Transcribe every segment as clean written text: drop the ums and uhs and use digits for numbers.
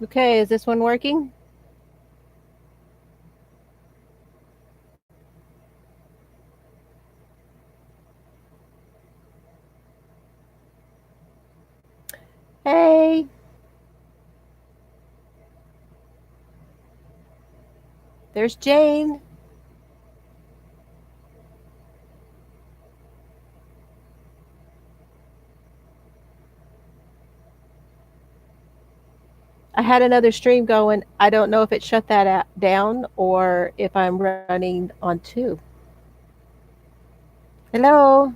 Okay, is this one working? Hey, there's Jane. I had another stream going. I don't know if it shut that down or if I'm running on two. Hello.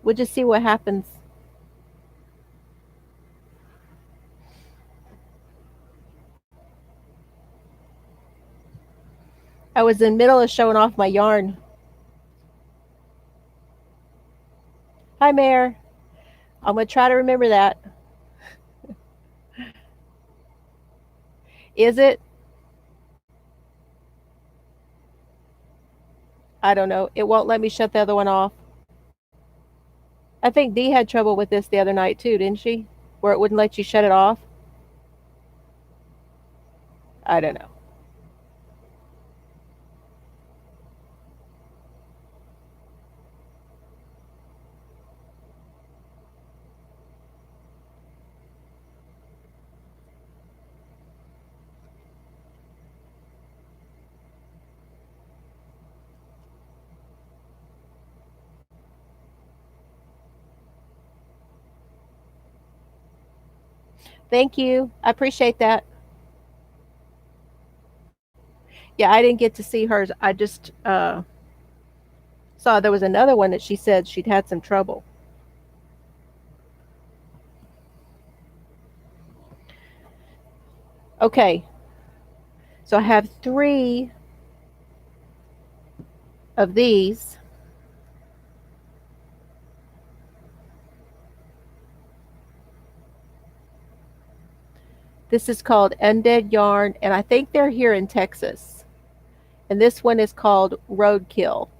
We'll just see what happens. I was in the middle of showing off my yarn. Hi, Mayor. I'm going to try to remember that. Is it? I don't know. It won't let me shut the other one off. I think Dee had trouble with this the other night too, didn't she? Where it wouldn't let you shut it off. I don't know. Thank you. I appreciate that. Yeah, I didn't get to see hers. I just saw there was another one that she said she'd had some trouble. Okay, so I have 3 of these. This is called Undead Yarn, and I think they're here in Texas. And this one is called Roadkill.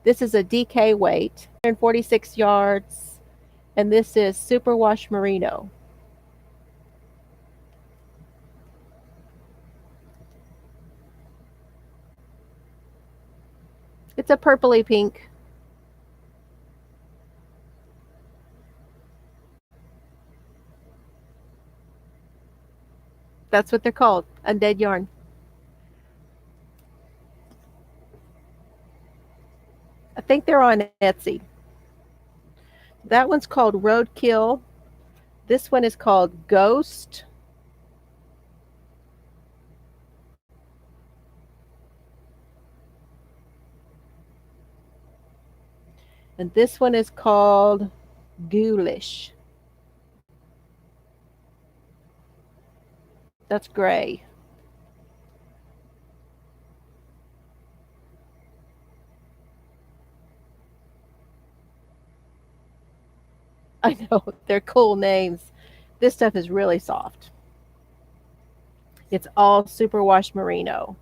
This is a DK weight, 146 yards, and this is Superwash Merino. It's a purpley pink. That's what they're called, Undead Yarn. I think they're on Etsy. That one's called Roadkill. This one is called Ghost. And this one is called Ghoulish. That's gray. I know, they're cool names. This stuff is really soft. It's all superwash merino.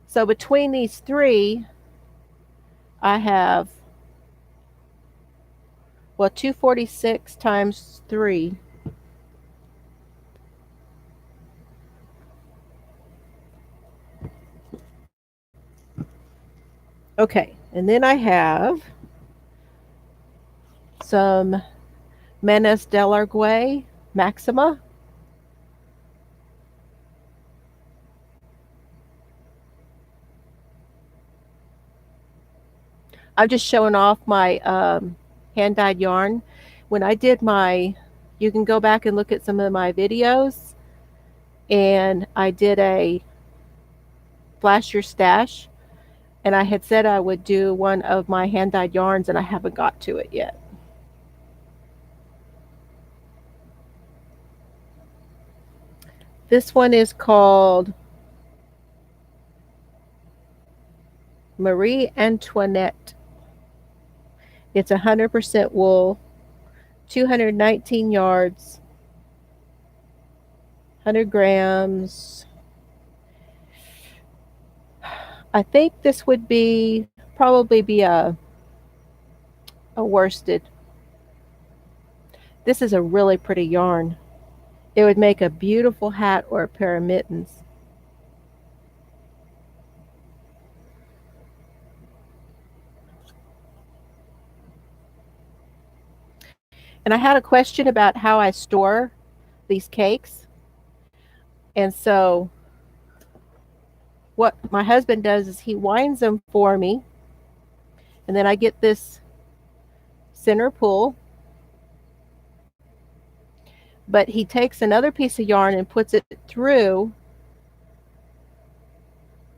So between these 3, I have, well, 246 times 3. Okay, and then I have some Menace Delargue Maxima. I'm just showing off my hand dyed yarn. When I did my, you can go back and look at some of my videos, and I did a flash your stash, and I had said I would do one of my hand dyed yarns, and I haven't got to it yet. This one is called Marie Antoinette. It's 100% wool, 219 yards, 100 grams. I think this would probably be a worsted. This is a really pretty yarn. It would make a beautiful hat or a pair of mittens. And I had a question about how I store these cakes. And so what my husband does is he winds them for me. And then I get this center pull. But he takes another piece of yarn and puts it through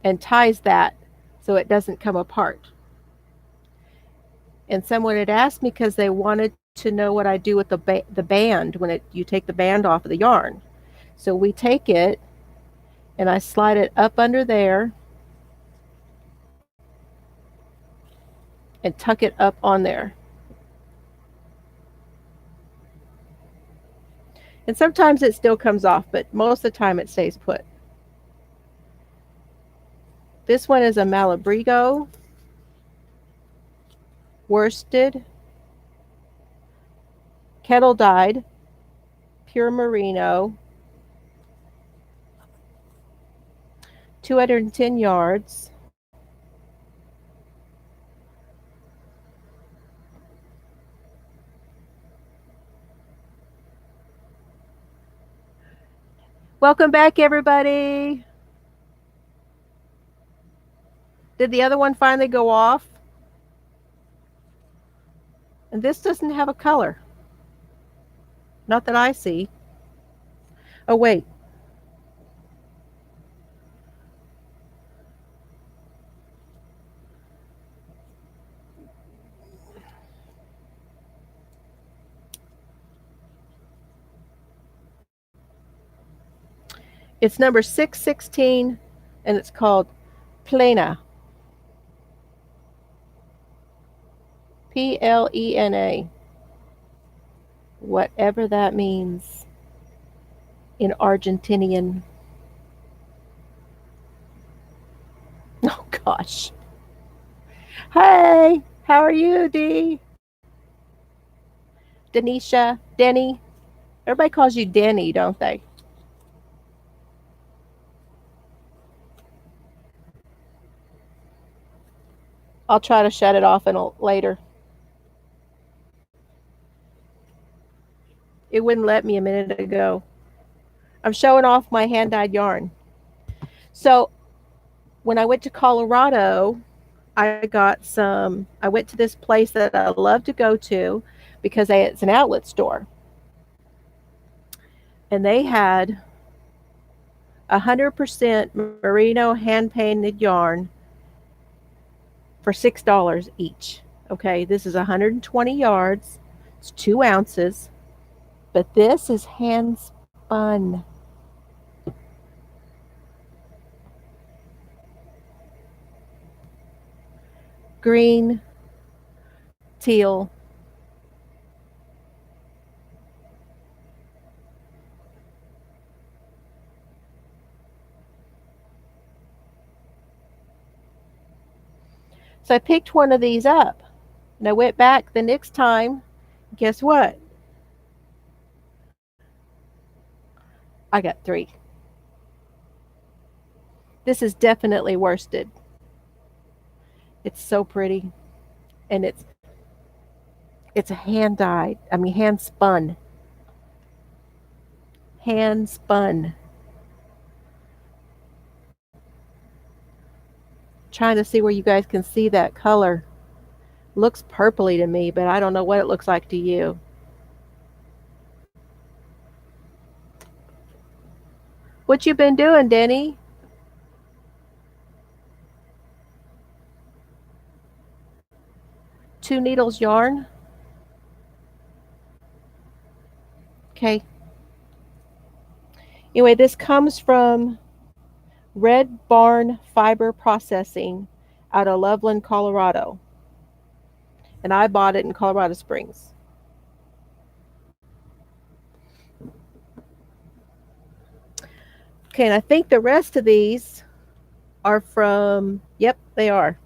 and ties that so it doesn't come apart. And someone had asked me because they wanted to know what I do with the band when you take the band off of the yarn. So we take it and I slide it up under there and tuck it up on there. And sometimes it still comes off, but most of the time it stays put. This one is a Malabrigo worsted, kettle dyed, pure merino, 210 yards. Welcome back, everybody. Did the other one finally go off? And this doesn't have a color. Not that I see. Oh, wait. It's number 616, and it's called Plena. Plena. Whatever that means in Argentinian. Oh, gosh. Hey, how are you, Dee? Denisha, Denny. Everybody calls you Denny, don't they? I'll try to shut it off later. It wouldn't let me a minute ago. I'm showing off my hand-dyed yarn. So when I went to Colorado, I went to this place that I love to go to because it's an outlet store. And they had 100% merino hand-painted yarn for $6 each. Okay, this is 120 yards. It's 2 ounces. But this is hand spun. Green, teal. So I picked one of these up. And I went back the next time. Guess what? I got 3. This is definitely worsted. It's so pretty. And it's a hand dyed. I mean hand spun. Hand spun. Trying to see where you guys can see that color. Looks purpley to me, but I don't know what it looks like to you. What you been doing, Denny? Two needles yarn. Okay. Anyway, this comes from Red Barn Fiber Processing out of Loveland, Colorado. And I bought it in Colorado Springs. Okay, and I think the rest of these are from, yep, they are.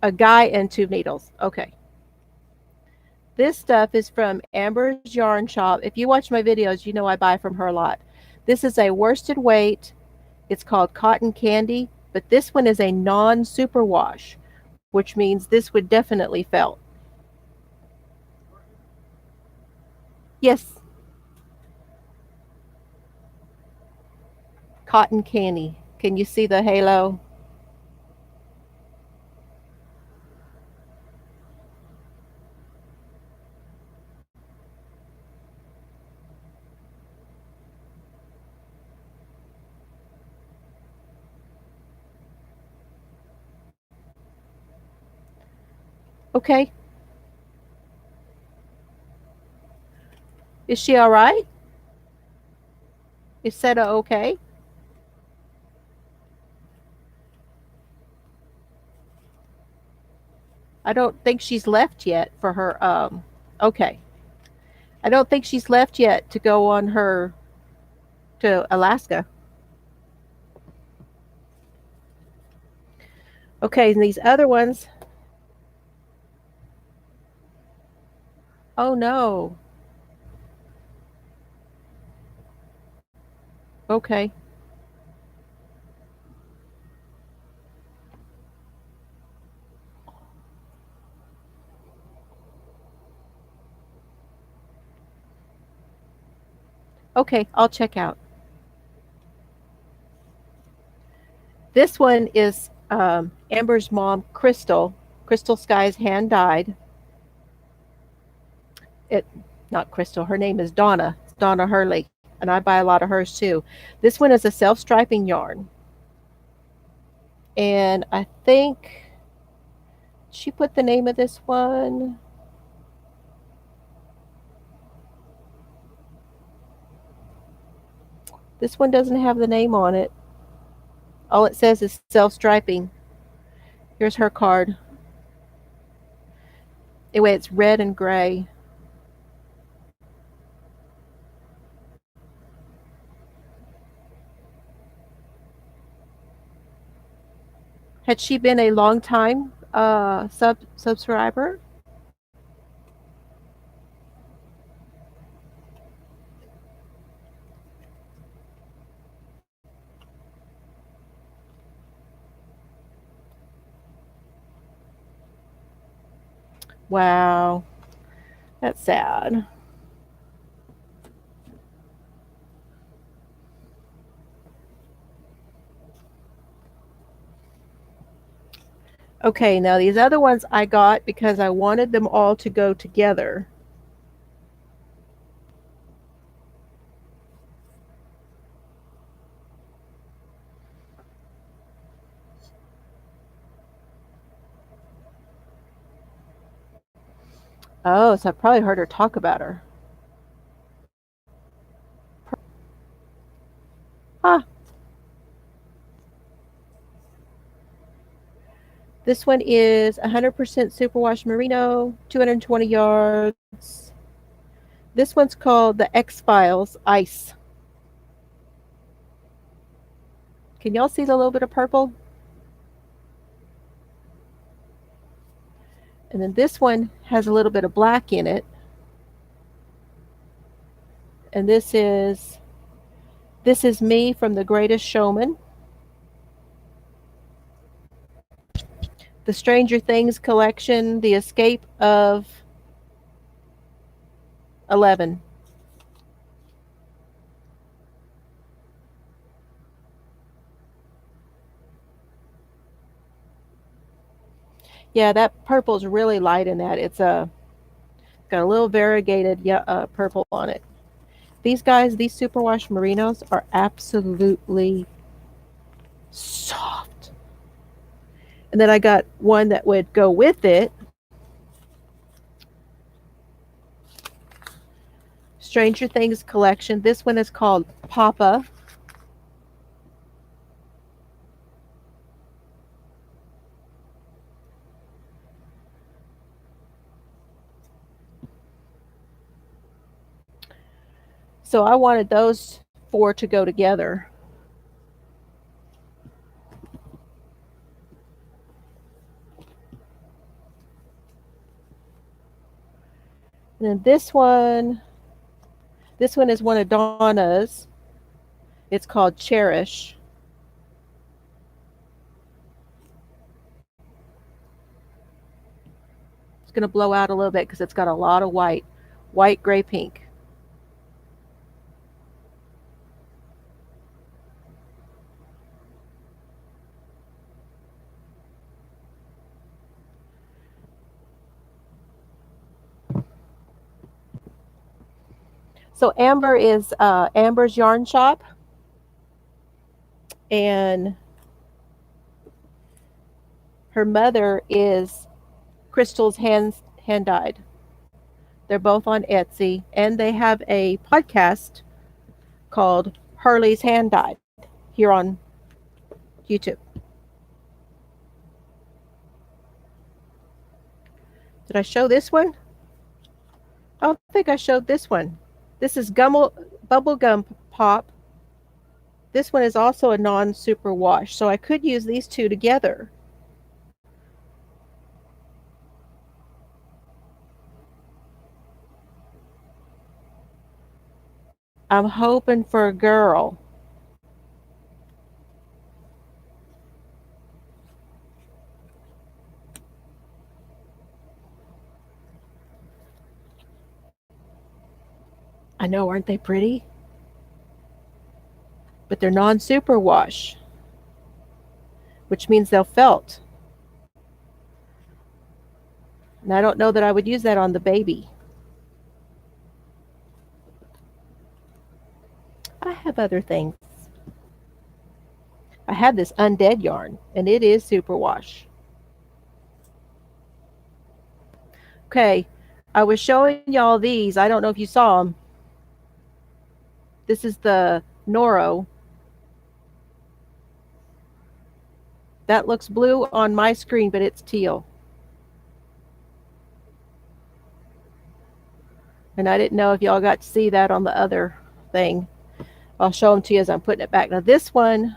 A guy and tube needles. Okay. This stuff is from Amber's Yarn Shop. If you watch my videos, you know I buy from her a lot. This is a worsted weight. It's called Cotton Candy, but this one is a non-superwash, which means this would definitely felt. Yes, Cotton Candy. Can you see the halo? Okay. Is she all right? Is Seta okay? I don't think she's left yet for her. Okay. I don't think she's left yet to go on her to Alaska. Okay, and these other ones. Oh no. Okay. Okay, I'll check out. This one is Amber's mom, Crystal. Crystal Sky's hand dyed. It, not Crystal. Her name is Donna. It's Donna Hurley, and I buy a lot of hers too. This one is a self-striping yarn, and I think she put the name of this one. This one doesn't have the name on it. All it says is self-striping. Here's her card. Anyway, it's red and gray. Had she been a long time subscriber? Wow, that's sad. Okay, now these other ones I got because I wanted them all to go together. Oh, so I probably heard her talk about her. Huh. This one is 100% superwash merino, 220 yards. This one's called the X-Files Ice. Can y'all see the little bit of purple? And then this one has a little bit of black in it. And this is me from The Greatest Showman. The Stranger Things collection, The Escape of 11. Yeah, that purple's really light in that. It's got a little variegated purple on it. These guys, these superwash merinos are absolutely soft. And then I got one that would go with it. Stranger Things collection. This one is called Papa. So I wanted those four to go together. And this one is one of Donna's. It's called Cherish. It's going to blow out a little bit because it's got a lot of white, gray, pink. So Amber is Amber's Yarn Shop, and her mother is Crystal's hand dyed. They're both on Etsy, and they have a podcast called Hurley's Hand Dyed here on YouTube. Did I show this one? I don't think I showed this one. This is Bubblegum Pop. This one is also a non-super wash, so I could use these two together. I'm hoping for a girl. I know, aren't they pretty? But they're non-super wash, which means they'll felt. And I don't know that I would use that on the baby. I have other things. I have this undead yarn, and it is super wash. Okay, I was showing y'all these. I don't know if you saw them. This is the Noro. That looks blue on my screen, but it's teal. And I didn't know if y'all got to see that on the other thing. I'll show them to you as I'm putting it back. Now this one,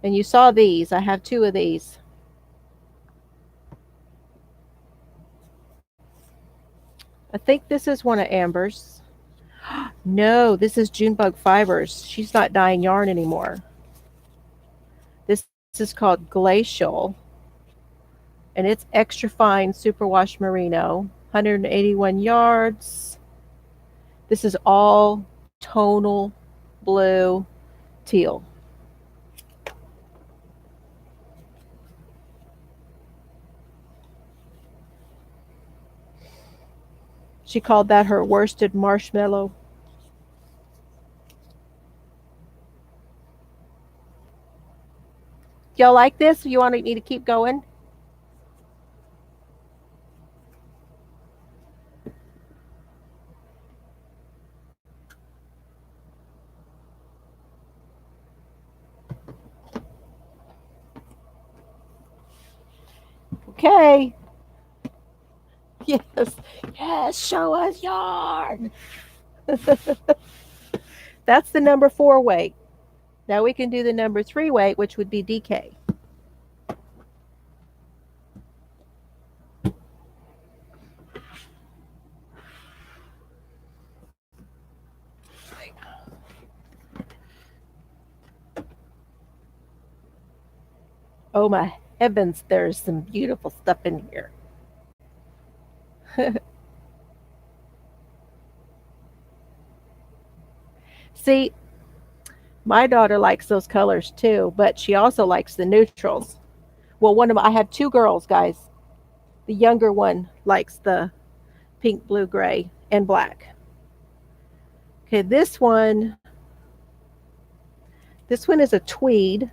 and you saw these. I have two of these. I think this is one of Amber's. No, this is Junebug Fibers. She's not dyeing yarn anymore. This is called Glacial, and it's extra fine superwash merino, 181 yards. This is all tonal blue teal. She called that her worsted marshmallow. Y'all like this? You want me to keep going? Okay. Yes, show us yarn. That's the number 4 weight. Now we can do the number 3 weight, which would be DK. Oh my heavens, there's some beautiful stuff in here. See, my daughter likes those colors too, but she also likes the neutrals. Well, I have 2 girls, guys. The younger one likes the pink, blue, gray, and black. Okay, this one is a tweed.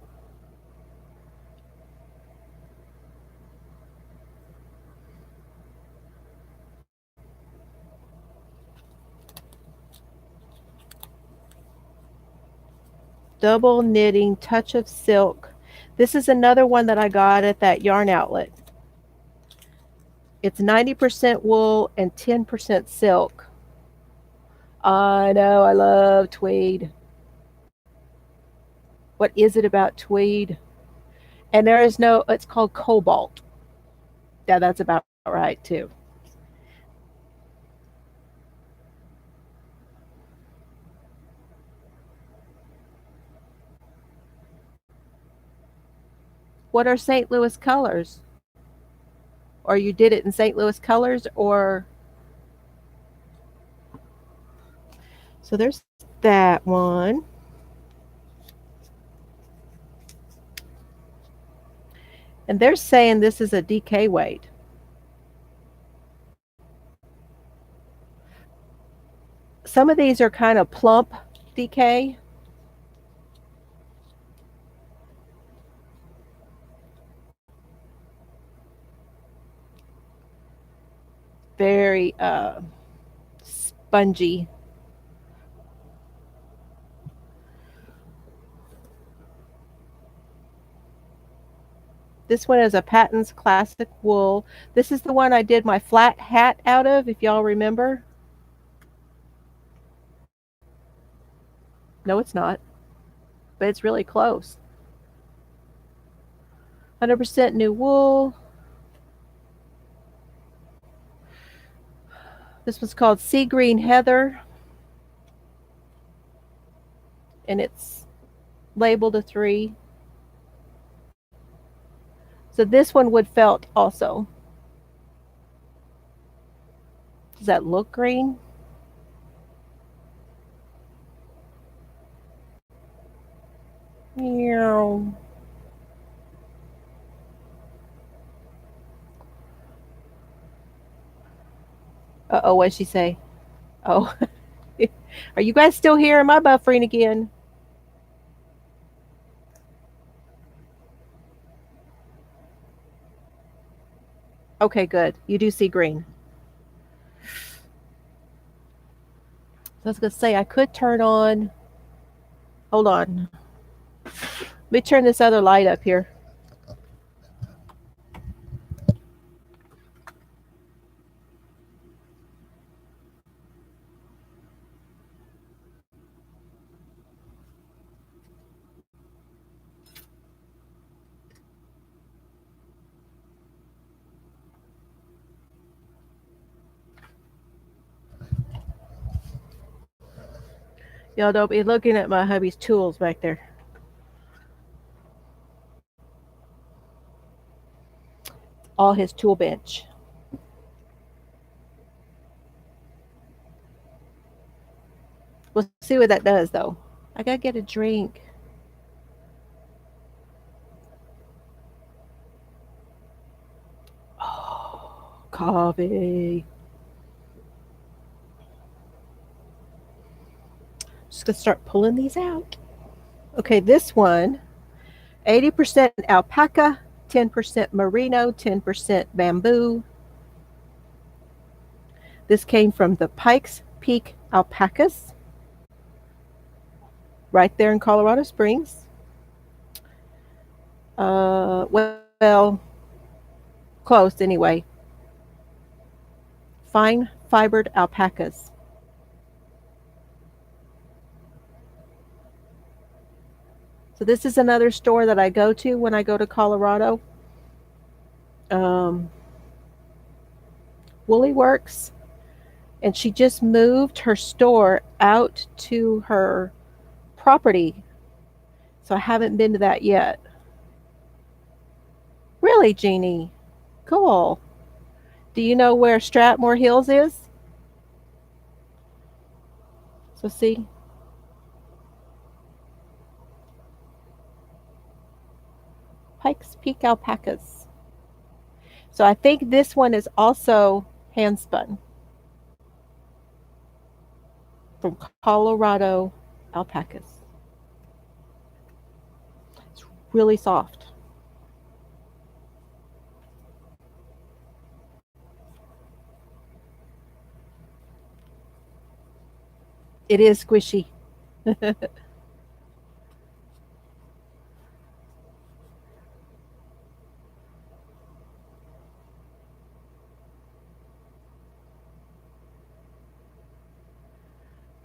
Double knitting, touch of silk. This is another one that I got at that yarn outlet. It's 90% wool and 10% silk. I know, I love tweed. What is it about tweed? And it's called cobalt. Yeah, that's about right too. What are St. Louis colors? Or you did it in St. Louis colors, or so there's that one. And they're saying this is a DK weight. Some of these are kind of plump DK. Very spongy. This one is a Patton's Classic Wool. This is the one I did my flat hat out of, if y'all remember. No, it's not, but it's really close. 100% new wool. This one's called Sea Green Heather, and it's labeled a 3. So this one would felt also. Does that look green? Meow. Uh-oh, what'd she say? Oh. Are you guys still here? Am I buffering again? Okay, good. You do see green. So I was going to say, I could turn on. Hold on. Let me turn this other light up here. Y'all don't be looking at my hubby's tools back there. All his tool bench. We'll see what that does, though. I gotta get a drink. Oh, coffee. Just gonna start pulling these out. Okay, this one, 80% alpaca, 10% merino, 10% bamboo. This came from the Pikes Peak Alpacas, right there in Colorado Springs. Well, close anyway. Fine fibered alpacas. So this is another store that I go to when I go to Colorado. Woolly Works. And she just moved her store out to her property. So I haven't been to that yet. Really, Jeannie? Cool. Do you know where Stratmore Hills is? So see. Pikes Peak Alpacas. So I think this one is also hand spun from Colorado alpacas. It's really soft. It is squishy.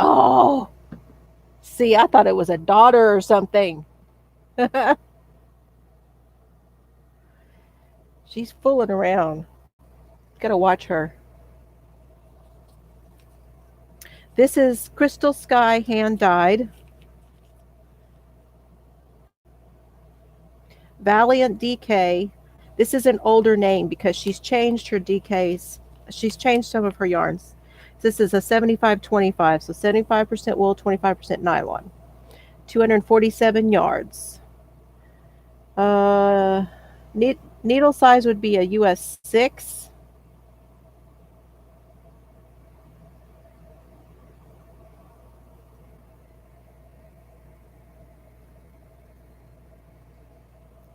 Oh, see, I thought it was a daughter or something. She's fooling around. Gotta watch her. This is Crystal Sky hand dyed. Valiant DK. This is an older name because she's changed her DKs. She's changed some of her yarns. This is a 75-25, so 75% wool, 25% nylon. 247 yards. Uh, needle size would be a US 6.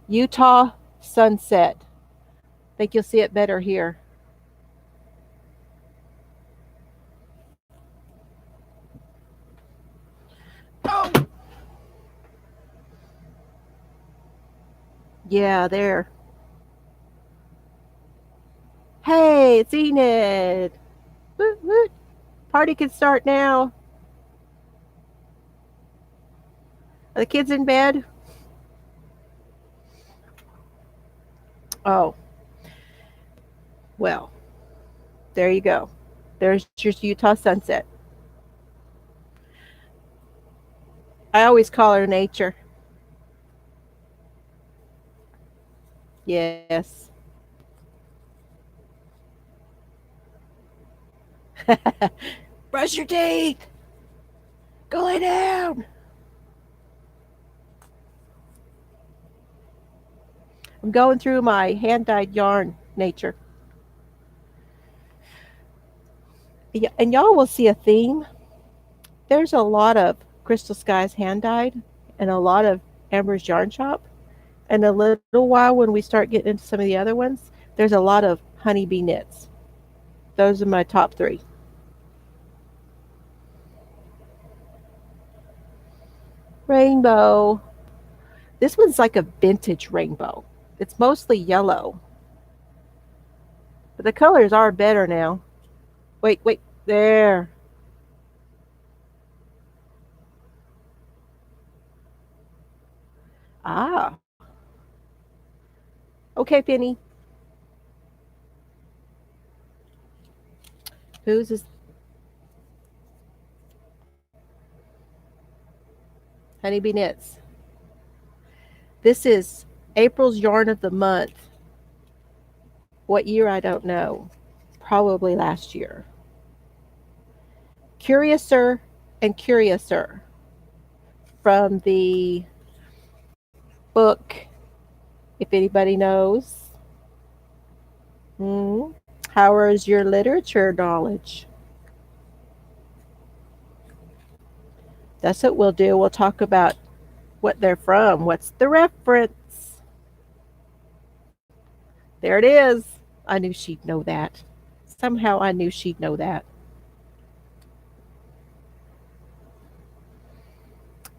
Utah Sunset. I think you'll see it better here. Oh, yeah, there. Hey, it's Enid. Woot, woot. Party can start now. Are the kids in bed? Oh, well, there you go. There's your Utah sunset. I always call her nature. Yes. Brush your teeth. Go lay down. I'm going through my hand dyed yarn nature. Yeah, and y'all will see a theme. There's a lot of Crystal Skies hand dyed and a lot of Amber's Yarn Shop. And a little while when we start getting into some of the other ones, there's a lot of honeybee knits. Those are my top 3. Rainbow. This one's like a vintage rainbow. It's mostly yellow. But the colors are better now. Wait, wait. There. Ah. Okay, Penny. Whose is Honeybee Knits? This is April's yarn of the month. What year, I don't know. Probably last year. Curiouser and Curiouser from the book, if anybody knows. How is your literature knowledge? That's what we'll do. We'll talk about what they're from. What's the reference? There it is. I knew she'd know that. Somehow I knew she'd know that.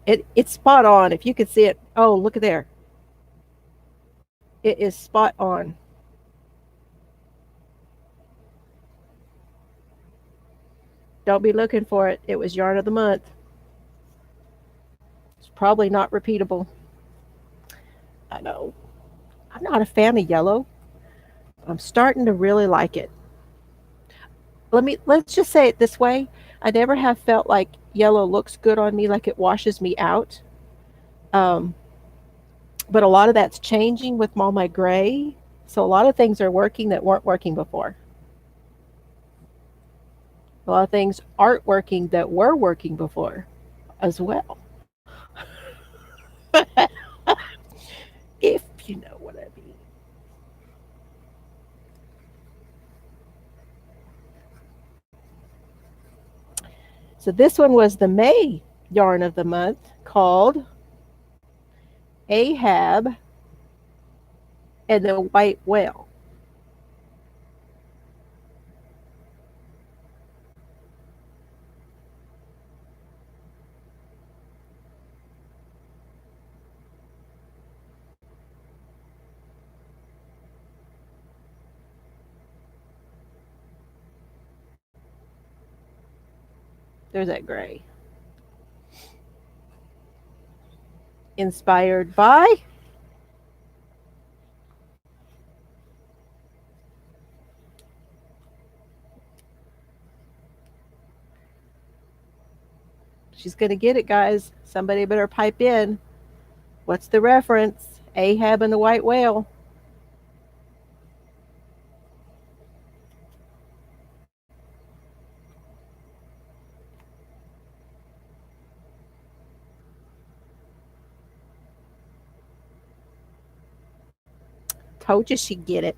It's spot on. If you could see it. Oh, look at there. It is spot on. Don't be looking for it. It was yarn of the month. It's probably not repeatable. I know. I'm not a fan of yellow. I'm starting to really like it. Let's just say it this way. I never have felt like yellow looks good on me, like it washes me out. Um, but a lot of that's changing with all my gray. So a lot of things are working that weren't working before. A lot of things aren't working that were working before as well. If you know what I mean. So this one was the May yarn of the month, called Ahab and the White Whale. There's that gray. Inspired by She's going to get it, guys. Somebody better pipe in. What's the reference? Ahab and the white whale. Told you she'd get it.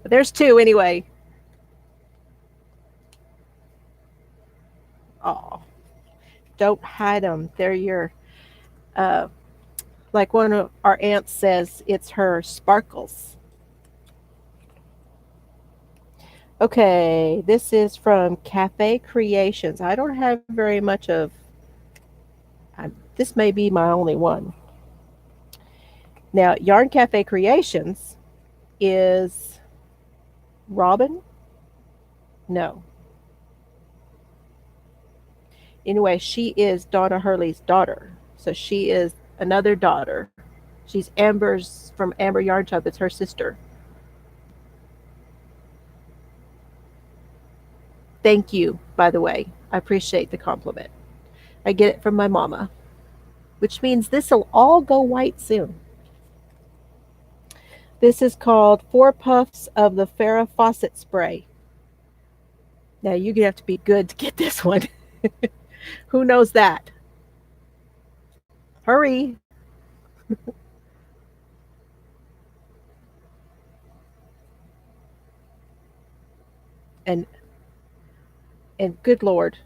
But there's two anyway. Oh, don't hide them. They're your, uh, like one of our aunts says, it's her sparkles. Okay, this is from Cafe Creations. I don't have very much of, this may be my only one. Now, Yarn Cafe Creations is Robin? No. Anyway, she is Donna Hurley's daughter. So she is another daughter. She's Amber's from Amber Yarn Tub. It's her sister. Thank you, by the way. I appreciate the compliment. I get it from my mama, which means this will all go white soon. This is called 4 Puffs of the Farrah Fawcett Spray. Now, you're going to have to be good to get this one. Who knows that? Hurry. And and good Lord,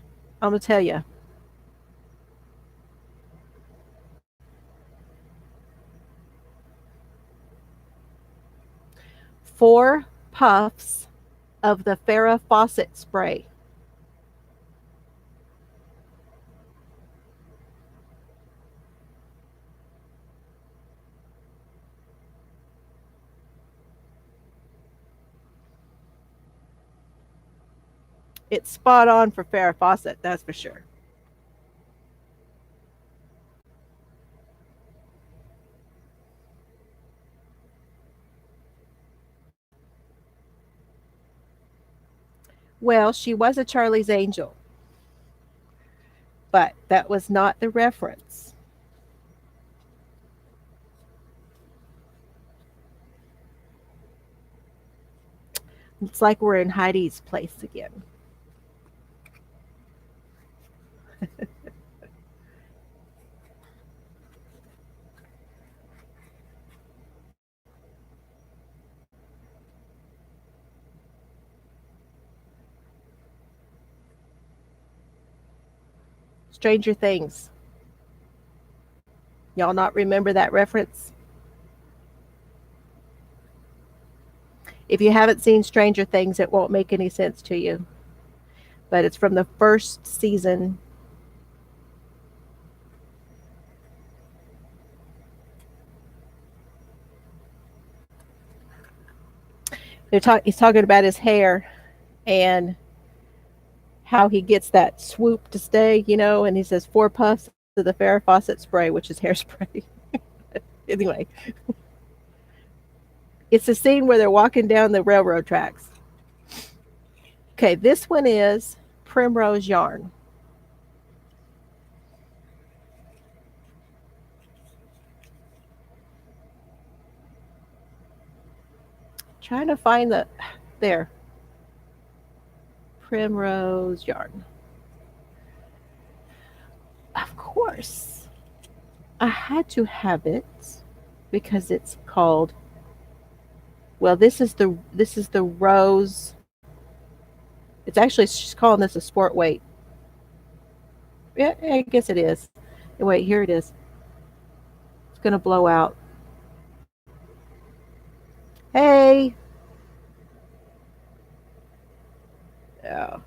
I'm going to tell you, 4 puffs of the Farrah Fawcett spray. It's spot on for Farrah Fawcett, that's for sure. Well, she was a Charlie's Angel, but that was not the reference. It's like we're in Heidi's place again. Stranger Things. Y'all not remember that reference? If you haven't seen Stranger Things, it won't make any sense to you. But it's from the first season. He's talking about his hair and how he gets that swoop to stay, and he says 4 puffs of the Farrah Fawcett spray, which is hairspray. Anyway, it's the scene where they're walking down the railroad tracks. Okay, this one is Primrose Yarn. Trying to find there. Primrose Yarn. Of course, I had to have it because it's called. Well, this is the rose. It's actually she's calling this a sport weight. Yeah, I guess it is. Wait, here it is. It's gonna blow out. Hey. Yeah.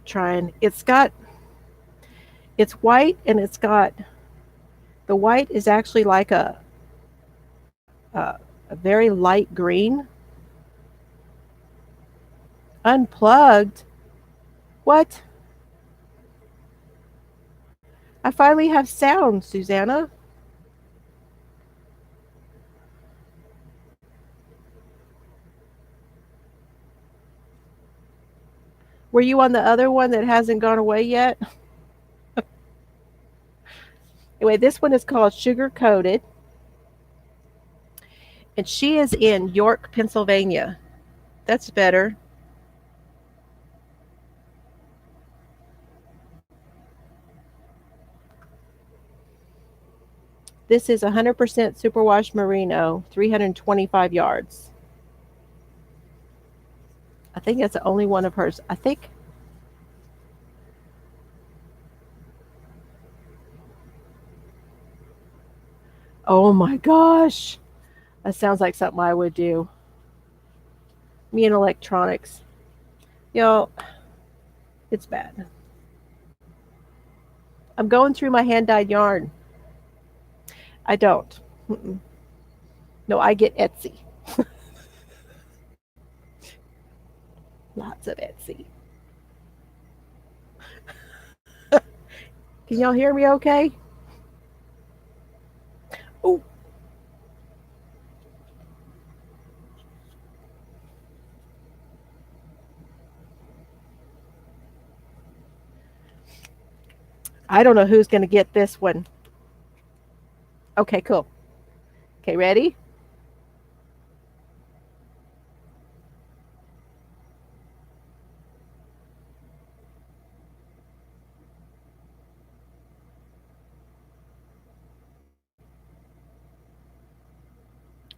Trying. It's white and it's got the white is actually like a, a very light green. Unplugged. What? I finally have sound, Susanna. Were you on the other one that hasn't gone away yet? Anyway, this one is called Sugar Coated, and she is in York, Pennsylvania. That's better. This is 100% superwash merino, 325 yards. I think that's the only one of hers. I think. Oh my gosh. That sounds like something I would do. Me and electronics. Yo, it's bad. I'm going through my hand dyed yarn. I don't. Mm-mm. No, I get Etsy. Lots of Etsy. Can y'all hear me okay? Oh, I don't know who's going to get this one. Okay, cool. Okay, ready?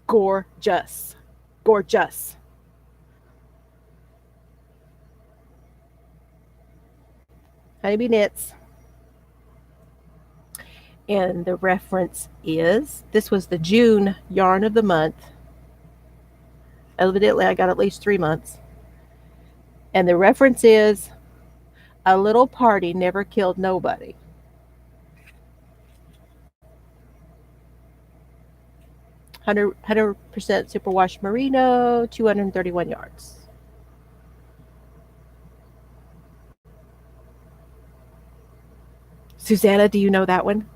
Gorgeous. Gorgeous. Honeybee Knits. And the reference is this was the June yarn of the month. Evidently, I got at least 3 months. And the reference is a little party never killed nobody. Hundred percent superwash merino, 231 yards. Susanna, do you know that one?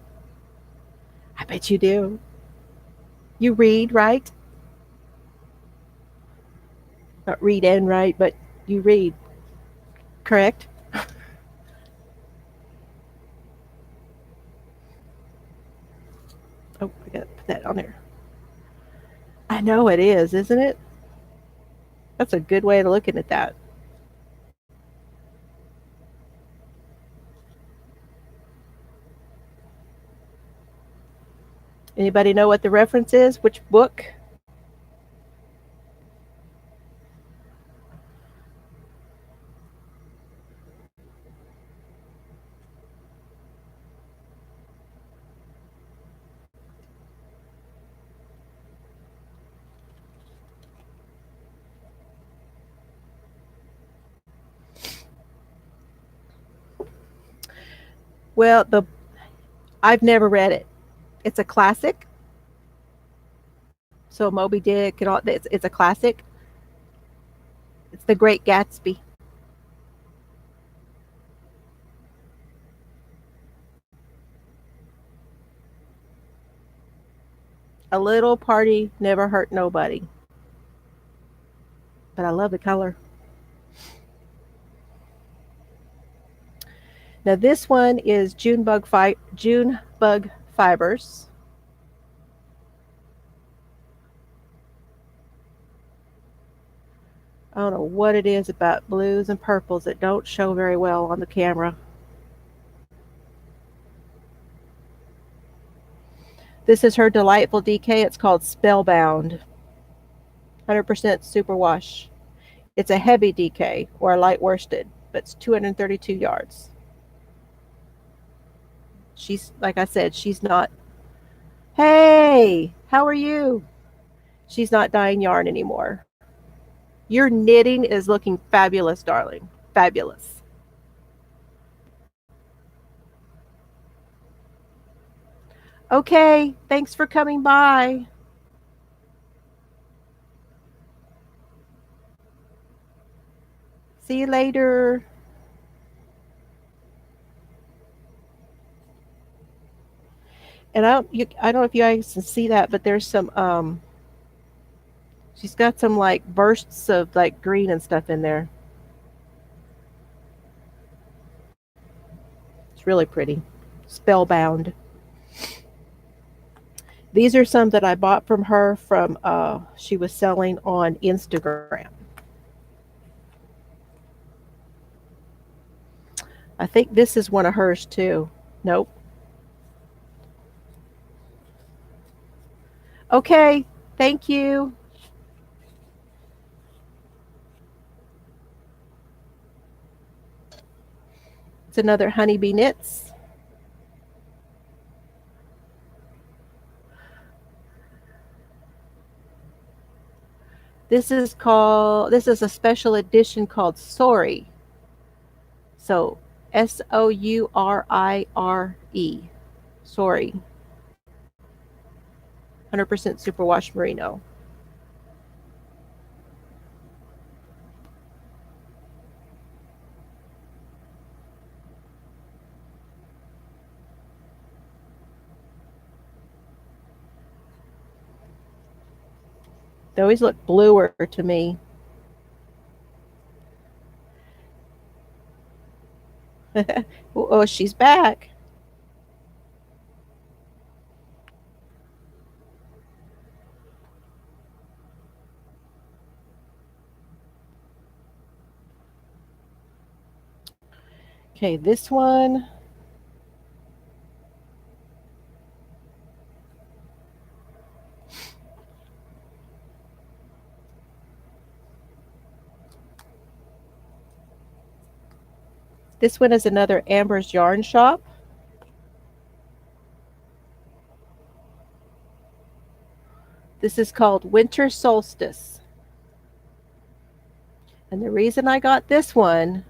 I bet you do. You read, right? Not read and write, but you read, correct? Oh, I gotta put that on there. I know it is, isn't it? That's a good way of looking at that. Anybody know what the reference is? Which book? Well, the I've never read it. It's a classic. So Moby Dick and all it's a classic. It's The Great Gatsby. A little party never hurt nobody. But I love the color. Now this one is June bug fibers. I don't know what it is about blues and purples that don't show very well on the camera. This is her delightful DK. It's called Spellbound. 100% superwash. It's a heavy DK or a light worsted, but it's 232 yards. She's, like I said, she's not, hey, how are you? She's not dyeing yarn anymore. Your knitting is looking fabulous, darling. Fabulous. Okay, thanks for coming by. See you later. And I don't know if you guys can see that, but there's some she's got some like bursts of like green and stuff in there. really pretty. Spellbound. These are some that I bought from her from she was selling on Instagram. I think this is one of hers too. Nope. Okay. Thank you. It's another honeybee knits. This is a special edition called Sorry. So Sourire. Sorry. 100% superwash merino. They always look bluer to me. Oh, she's back. Okay, this one. This one is another Amber's Yarn Shop. This is called Winter Solstice. And the reason I got this one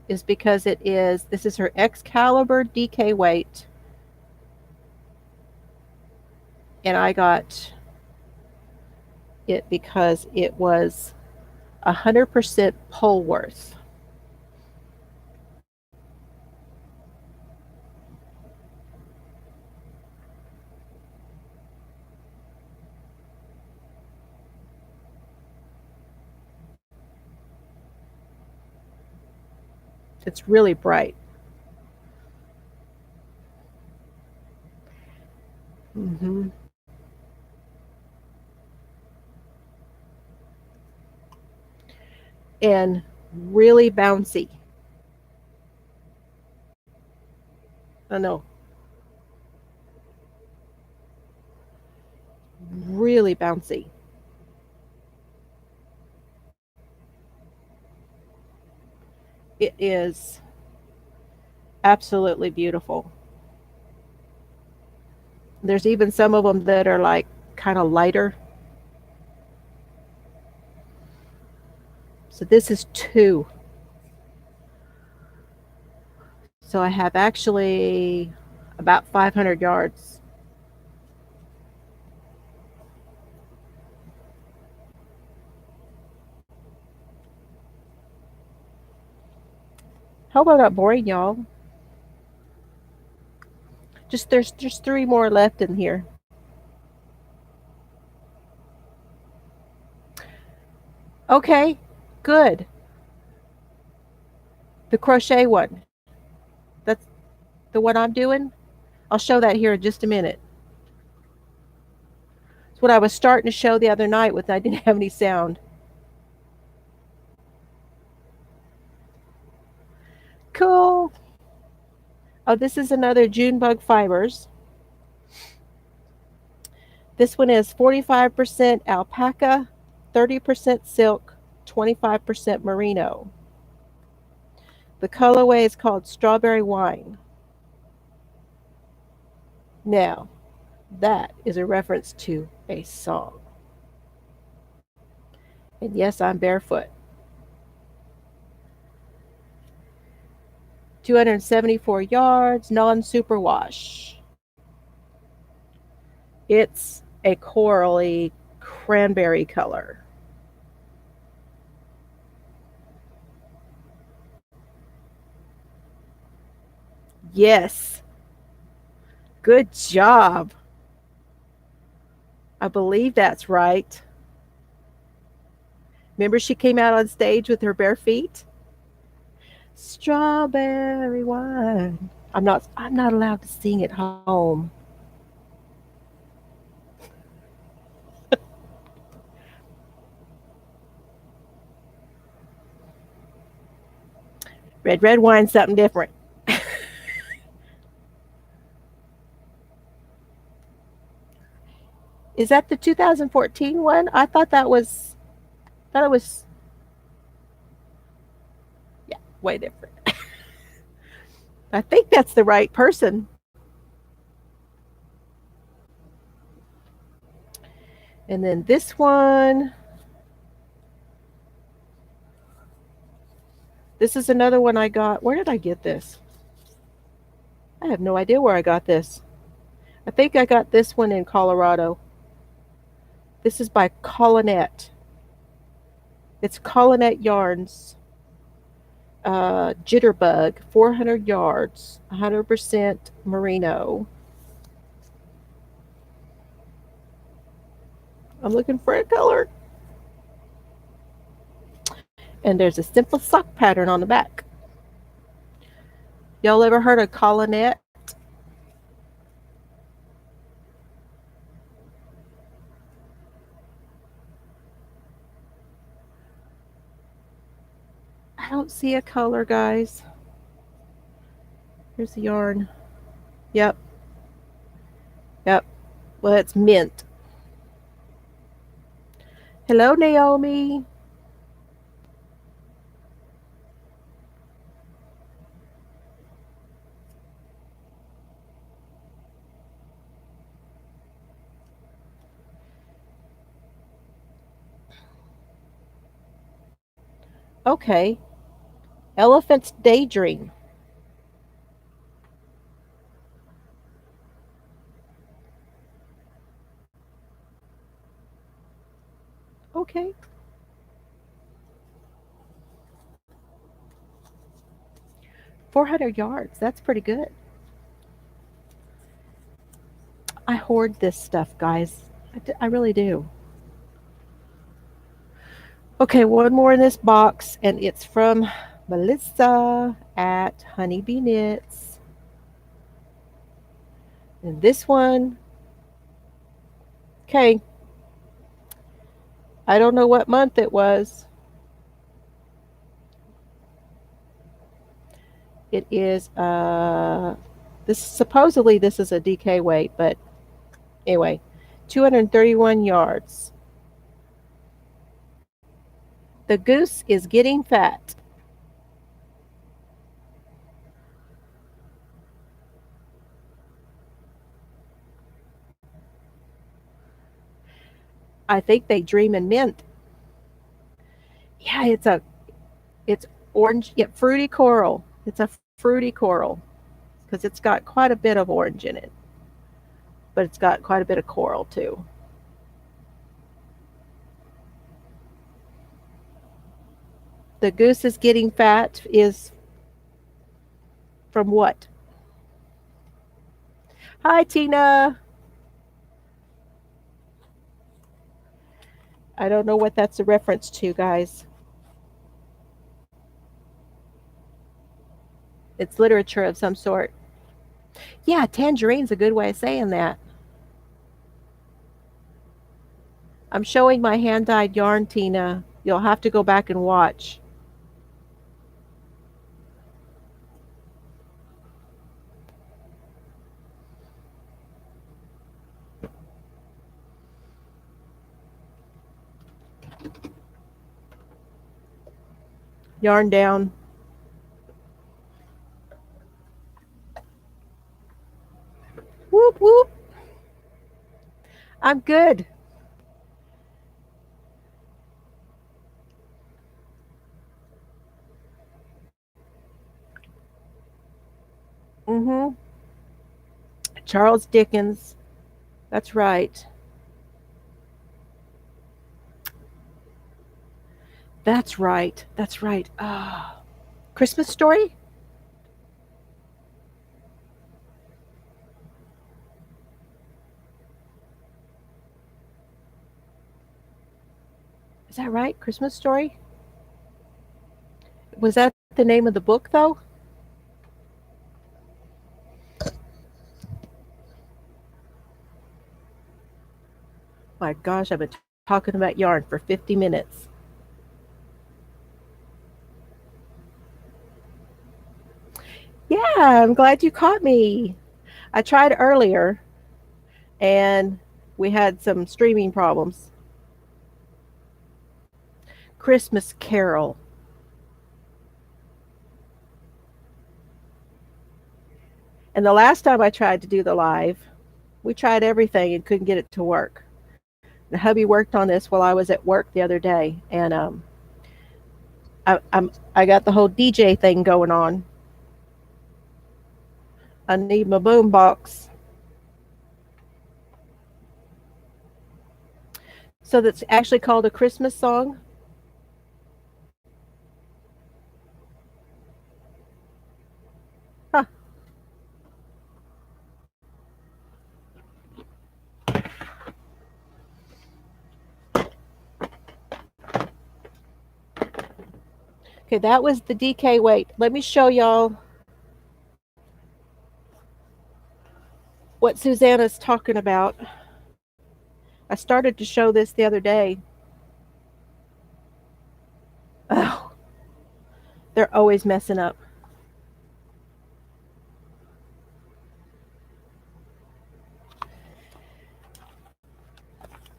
is because this is her Excalibur DK weight. And I got it because it was 100% Polworth. It's really bright. Mm-hmm. And really bouncy. I know. Really bouncy. It is absolutely beautiful. There's even some of them that are like kind of lighter. So this is 2. So I have actually about 500 yards. How about not boring y'all? There's just 3 more left in here. Okay, good. The crochet one. That's the one I'm doing. I'll show that here in just a minute. It's what I was starting to show the other night with I didn't have any sound. Cool. Oh, this is another Junebug Fibers. This one is 45% alpaca, 30% silk, 25% merino. The colorway is called Strawberry Wine. Now, that is a reference to a song. And yes, I'm barefoot. 274 yards, non-superwash. It's a corally cranberry color. Yes. Good job. I believe that's right. Remember she came out on stage with her bare feet? Strawberry wine. I'm not allowed to sing at home. Red wine's something different. Is that the 2014 one? I thought it was yeah, way different. I think that's the right person. And then this one, this is another one I got. Where did I get this? I have no idea where I got this. I think I got this one in Colorado. This is by Collinette. It's Collinette Yarns. Jitterbug, 400 yards, 100% merino. I'm looking for a color. And there's a simple sock pattern on the back. Y'all ever heard of Collinette? I don't see a color, guys. Here's the yarn. Yep, yep. Well, it's mint. Hello, Naomi. Okay. Elephant's Daydream. Okay. 400 yards. That's pretty good. I hoard this stuff, guys. I really do. Okay, one more in this box, and it's from Melissa at Honeybee Knits. And this one, okay, I don't know what month it was. It is this supposedly this is a DK weight, but anyway, 231 yards. The goose is getting fat. I think they dream in mint. Yeah, it's orange, yeah, fruity coral. It's a fruity coral because it's got quite a bit of orange in it, but it's got quite a bit of coral too. The goose is getting fat is from what? Hi, Tina. I don't know what that's a reference to, guys. It's literature of some sort. Yeah, tangerine's a good way of saying that. I'm showing my hand dyed yarn, Tina. You'll have to go back and watch. Yarn down. Whoop, whoop. I'm good. Mm-hmm. Charles Dickens. That's right. That's right. That's right. Ah. Christmas story? Is that right? Christmas story? Was that the name of the book, though? My gosh, I've been talking about yarn for 50 minutes. Yeah, I'm glad you caught me. I tried earlier and we had some streaming problems. Christmas Carol. And the last time I tried to do the live, we tried everything and couldn't get it to work. The hubby worked on this while I was at work the other day, and I got the whole DJ thing going on. I need my boom box. So that's actually called a Christmas song. Huh. Okay, that was the DK. Wait, let me show y'all what Susanna's talking about. I started to show this the other day. Oh, they're always messing up.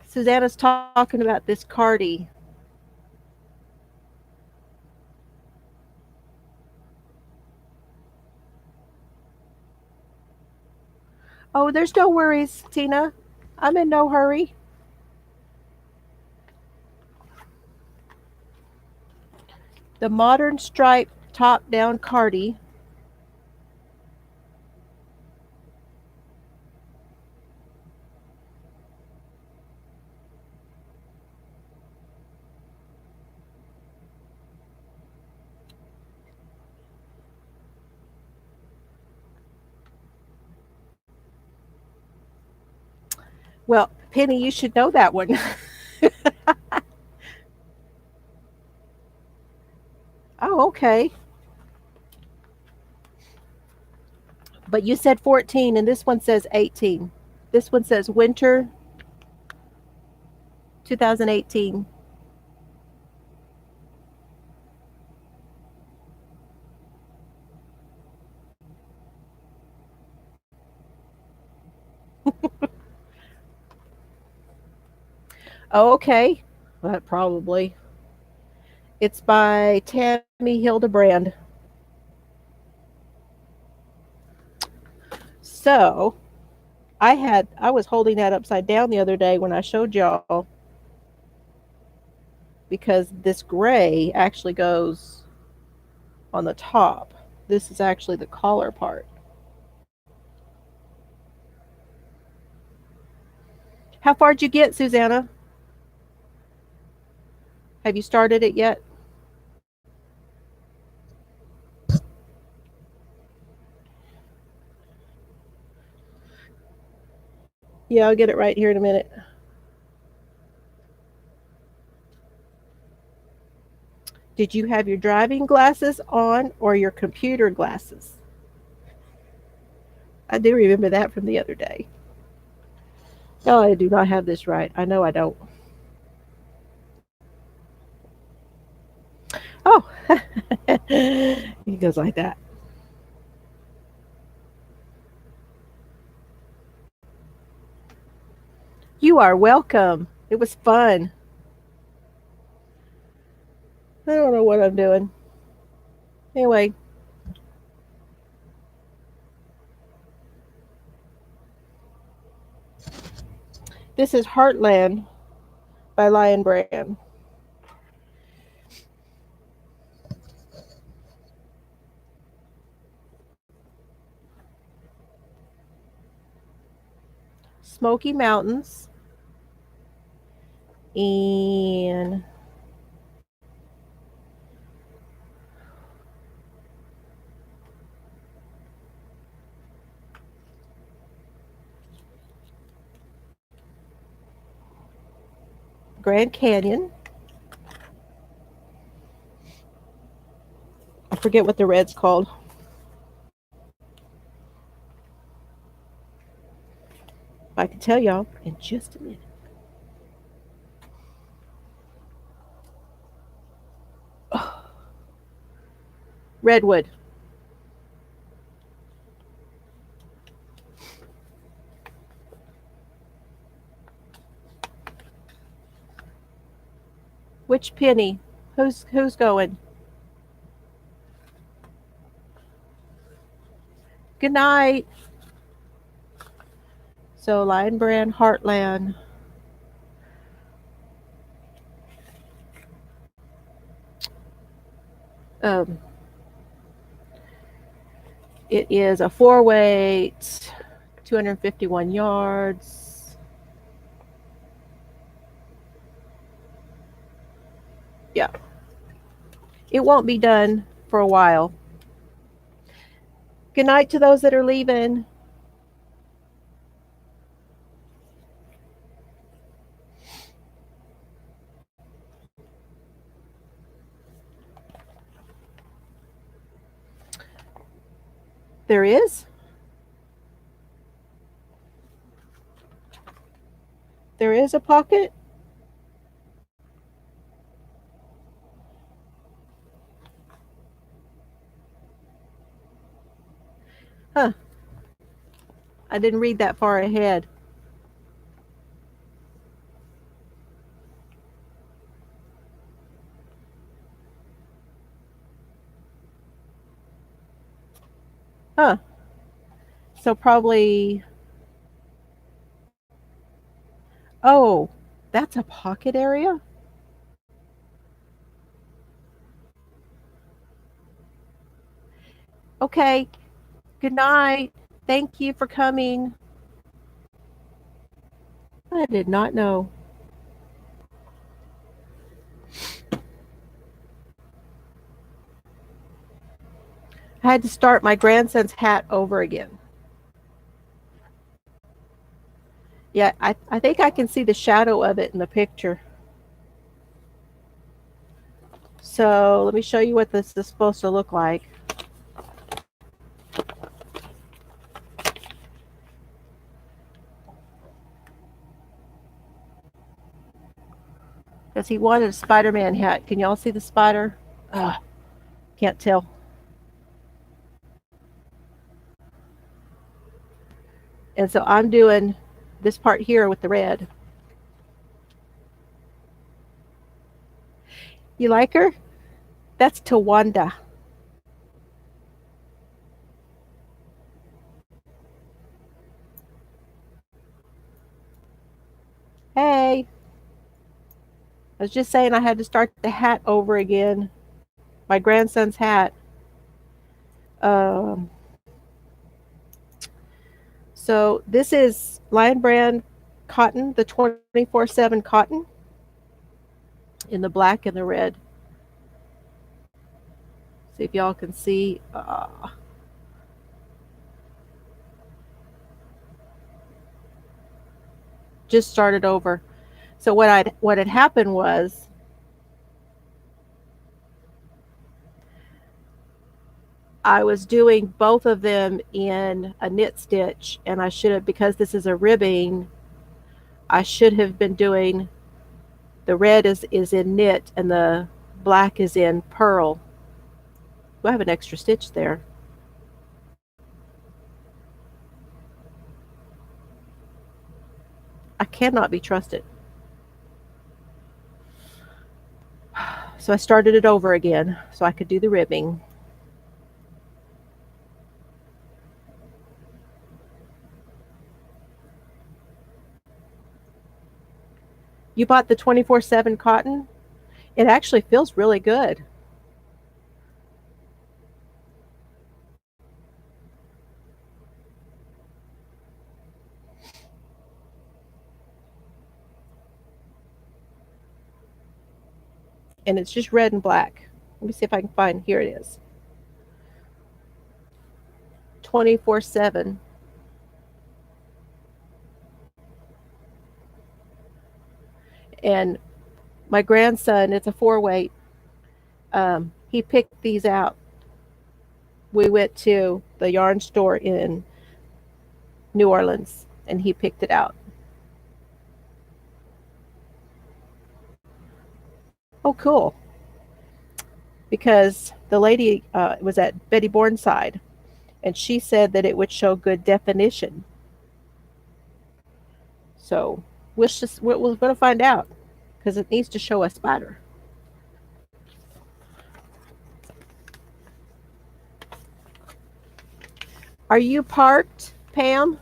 Susanna's talking about this cardi. Oh, there's no worries, Tina. I'm in no hurry. The modern stripe top down cardi. Well, Penny, you should know that one. Oh, okay. But you said 14 and this one says 18. This one says winter 2018. Oh, okay. Probably. It's by Tammy Hildebrand. So I was holding that upside down the other day when I showed y'all because this gray actually goes on the top. This is actually the collar part. How far did you get, Susanna? Have you started it yet? Yeah, I'll get it right here in a minute. Did you have your driving glasses on or your computer glasses? I do remember that from the other day. No, I do not have this right. I know I don't. Oh, he goes like that. You are welcome. It was fun. I don't know what I'm doing. Anyway, this is Heartland by Lion Brand. Smoky Mountains and Grand Canyon. I forget what the red's called. I can tell y'all in just a minute. Redwood. Which penny? Who's going? Good night. So Lion Brand Heartland. Um, it is a 4-weight, 251 yards. Yeah. It won't be done for a while. Good night to those that are leaving. There is? There is a pocket? Huh. I didn't read that far ahead. Huh. So probably. Oh, that's a pocket area? Okay. Good night. Thank you for coming. I did not know. I had to start my grandson's hat over again. Yeah, I think I can see the shadow of it in the picture. So let me show you what this is supposed to look like. Because he wanted a Spider-Man hat. Can y'all see the spider? Can't tell. And so I'm doing this part here with the red. You like her? That's Tawanda. Hey. I was just saying I had to start the hat over again. My grandson's hat. Um, so this is Lion Brand cotton, the 24/7 cotton in the black and the red. See if y'all can see. Just started over. So what had happened was I was doing both of them in a knit stitch, and I should have, because this is a ribbing, I should have been doing the red is in knit and the black is in purl. Do I have an extra stitch there? I cannot be trusted. So I started it over again so I could do the ribbing. You bought the 24/7 cotton? It actually feels really good. And it's just red and black. Let me see if I can find, here it is. 24/7. And my grandson, it's a 4-weight. He picked these out. We went to the yarn store in New Orleans and he picked it out. Oh, cool. because the lady was at Betty Bourne's side, and she said that it would show good definition. So we're going to find out because it needs to show a spider. Are you parked, Pam?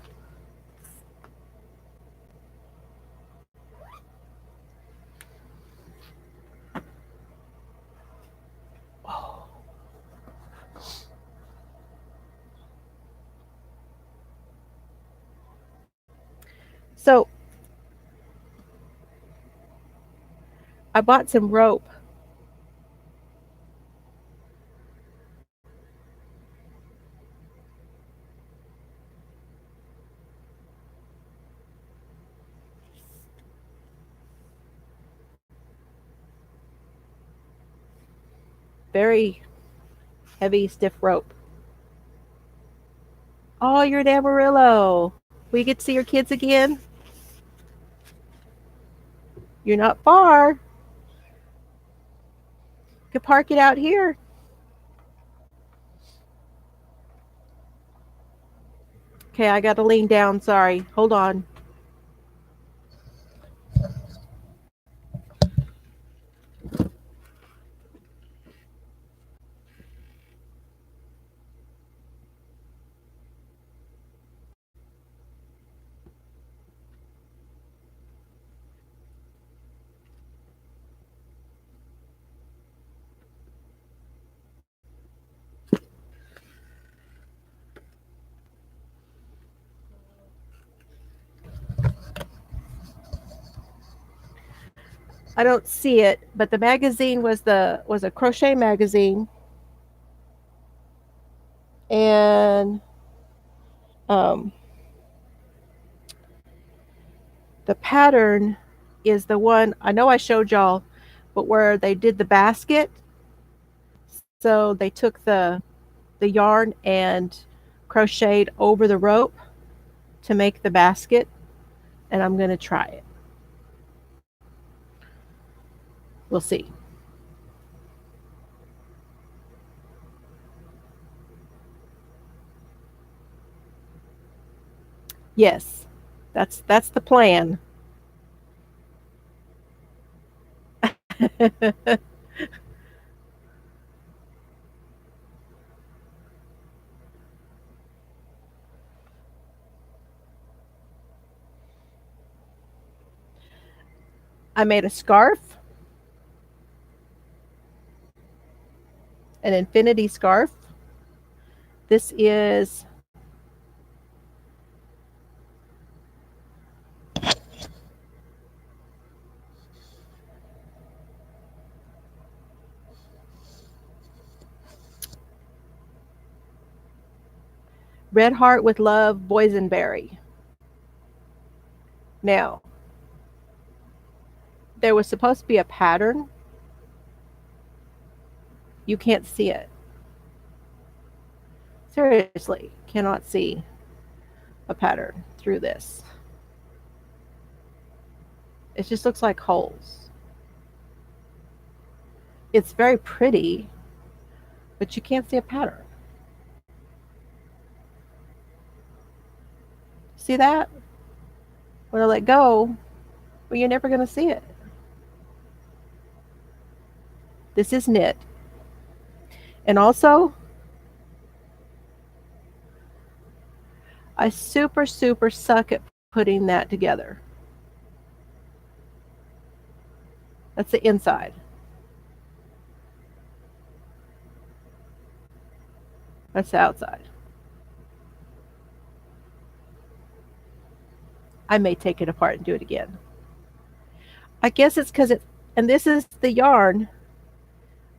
So I bought some rope. Very heavy, stiff rope. Oh, you're in Amarillo. We get to see your kids again? You're not far. You could park it out here. Okay, I got to lean down. Sorry. Hold on. I don't see it, but the magazine was a crochet magazine, and um, the pattern is the one I know I showed y'all, but where they did the basket. So they took the yarn and crocheted over the rope to make the basket, and I'm going to try it. We'll see. Yes, that's the plan. I made a scarf, an infinity scarf. This is Red Heart with Love boysenberry. Now, there was supposed to be a pattern. You can't see it. Seriously, cannot see a pattern through this. It just looks like holes. It's very pretty, but you can't see a pattern. See that? When I let go, well, you're never going to see it. This is knit. And also, I super suck at putting that together. That's the inside. That's the outside. I may take it apart and do it again. I guess it's because and this is the yarn,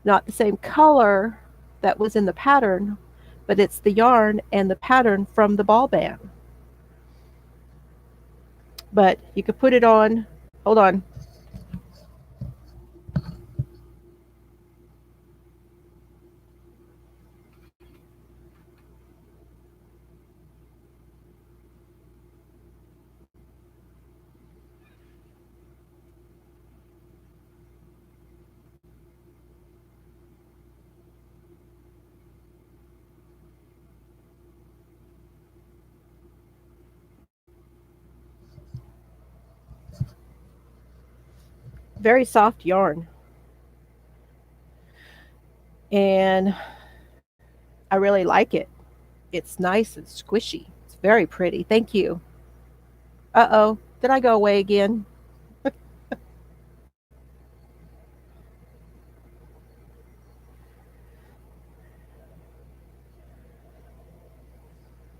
not the same color that was in the pattern, but it's the yarn and the pattern from the ball band. But you could put it on, hold on. Very soft yarn. And I really like it. It's nice and squishy. It's very pretty. Thank you. Uh-oh. Did I go away again?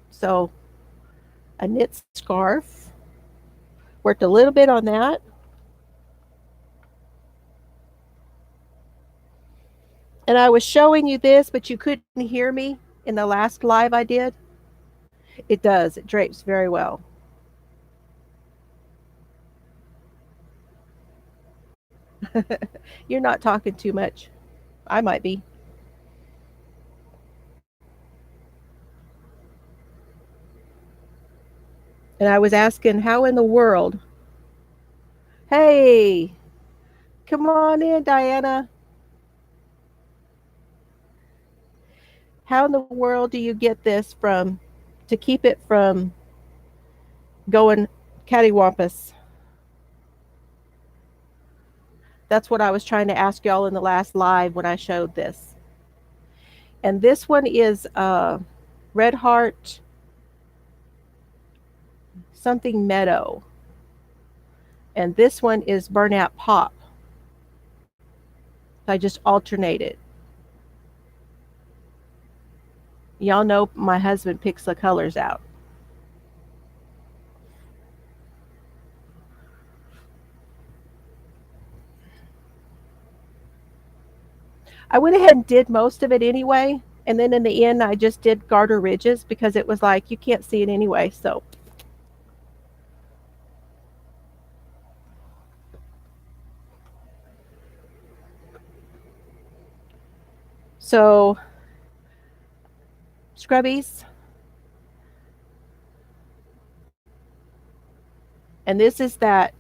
So, a knit scarf. Worked a little bit on that. And I was showing you this, but you couldn't hear me in the last live I did. It does. It drapes very well. You're not talking too much. I might be. And I was asking, how in the world? Hey, come on in, Diana. How in the world do you get this from, to keep it from going cattywampus? That's what I was trying to ask y'all in the last live when I showed this. And this one is Red Heart something Meadow. And this one is Burnout Pop. I just alternate it. Y'all know my husband picks the colors out. I went ahead and did most of it anyway. And then in the end, I just did garter ridges because it was like, you can't see it anyway. So scrubbies. And this is that,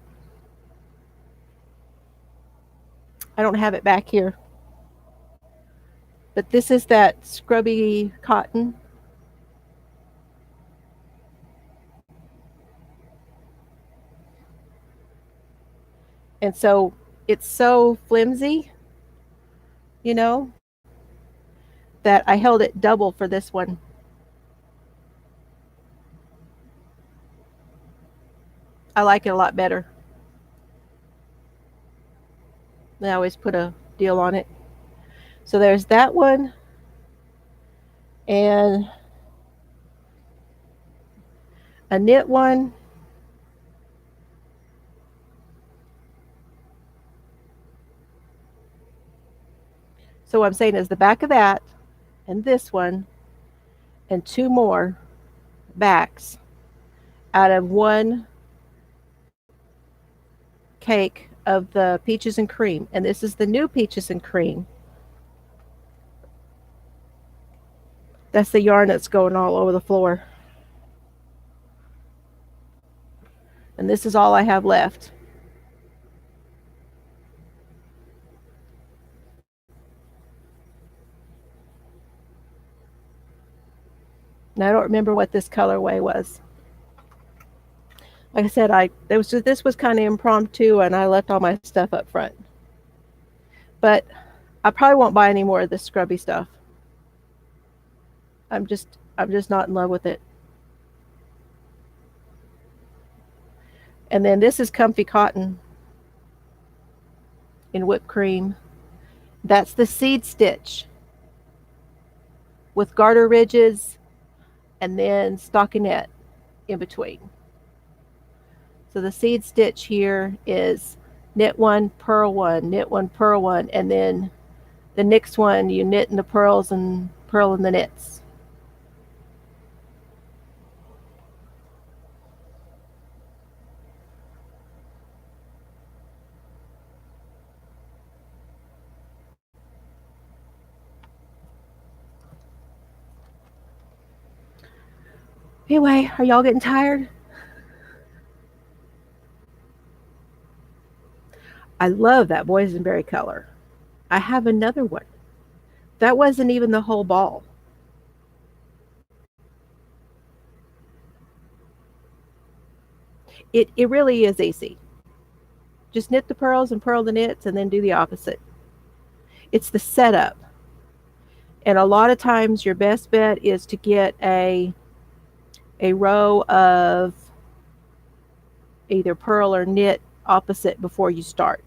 I don't have it back here, but this is that scrubby cotton. And so it's so flimsy, you know, that I held it double for this one. I like it a lot better. I always put a deal on it. So there's that one. And a knit one. So what I'm saying is the back of that and this one and two more backs out of one cake of the peaches and cream. And this is the new peaches and cream. That's the yarn that's going all over the floor. And this is all I have left. And I don't remember what this colorway was. Like I said, this was kind of impromptu, and I left all my stuff up front. But I probably won't buy any more of this scrubby stuff. I'm just not in love with it. And then this is comfy cotton in whipped cream. That's the seed stitch with garter ridges and then stockinette in between. So the seed stitch here is knit one, purl one, knit one, purl one, and then the next one you knit in the pearls and purl in the knits. Anyway, are y'all getting tired? I love that boysenberry color. I have another one. That wasn't even the whole ball. It really is easy. Just knit the pearls and purl the knits and then do the opposite. It's the setup. And a lot of times your best bet is to get a row of either purl or knit opposite before you start.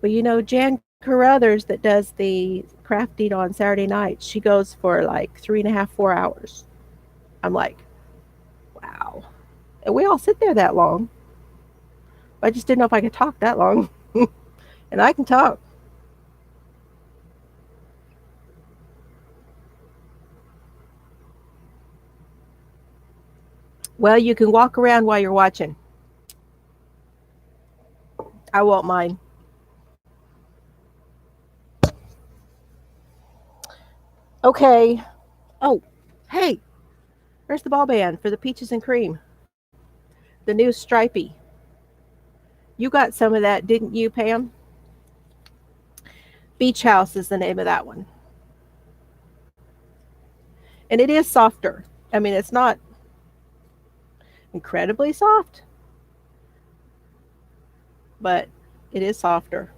Well, you know, Jan Carruthers that does the crafting on Saturday nights, she goes for like 3.5, 4 hours. I'm like, wow. And we all sit there that long. I just didn't know if I could talk that long. And I can talk. Well, you can walk around while you're watching. I won't mind. Okay. Oh, hey, there's the ball band for the peaches and cream. The new stripy. You got some of that, didn't you, Pam? Beach House is the name of that one. And it is softer. I mean, it's not incredibly soft, but it is softer.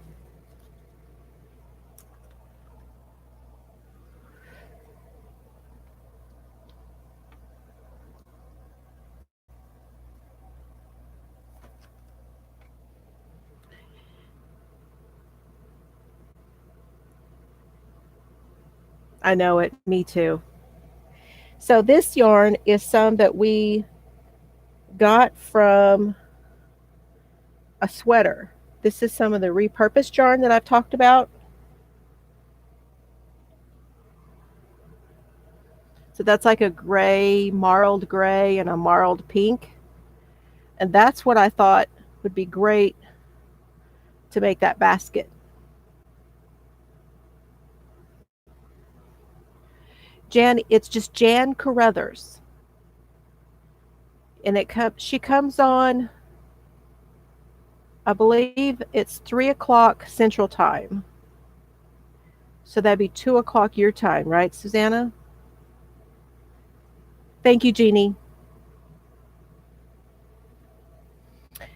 I know it. Me too. So this yarn is some that we got from a sweater. This is some of the repurposed yarn that I've talked about. So that's like a gray, marled gray, and a marled pink. And that's what I thought would be great to make that basket. It's just Jan Carruthers. And she comes on, I believe it's 3 o'clock Central Time. So that'd be 2 o'clock your time, right, Susanna? Thank you, Jeannie.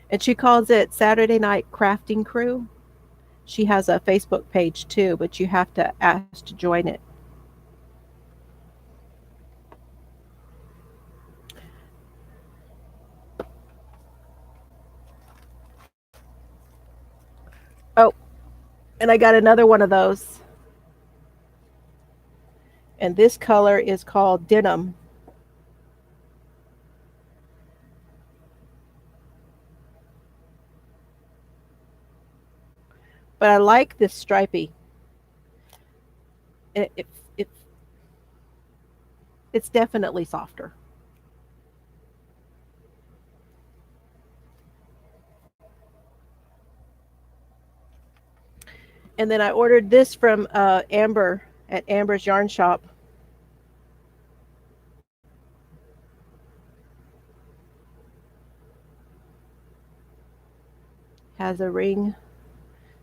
And she calls it Saturday Night Crafting Crew. She has a Facebook page too, but you have to ask to join it. Oh, and I got another one of those. And this color is called Denim. But I like this stripy. It, it, it, it's definitely softer. And then I ordered this from Amber at Amber's Yarn Shop. Has a ring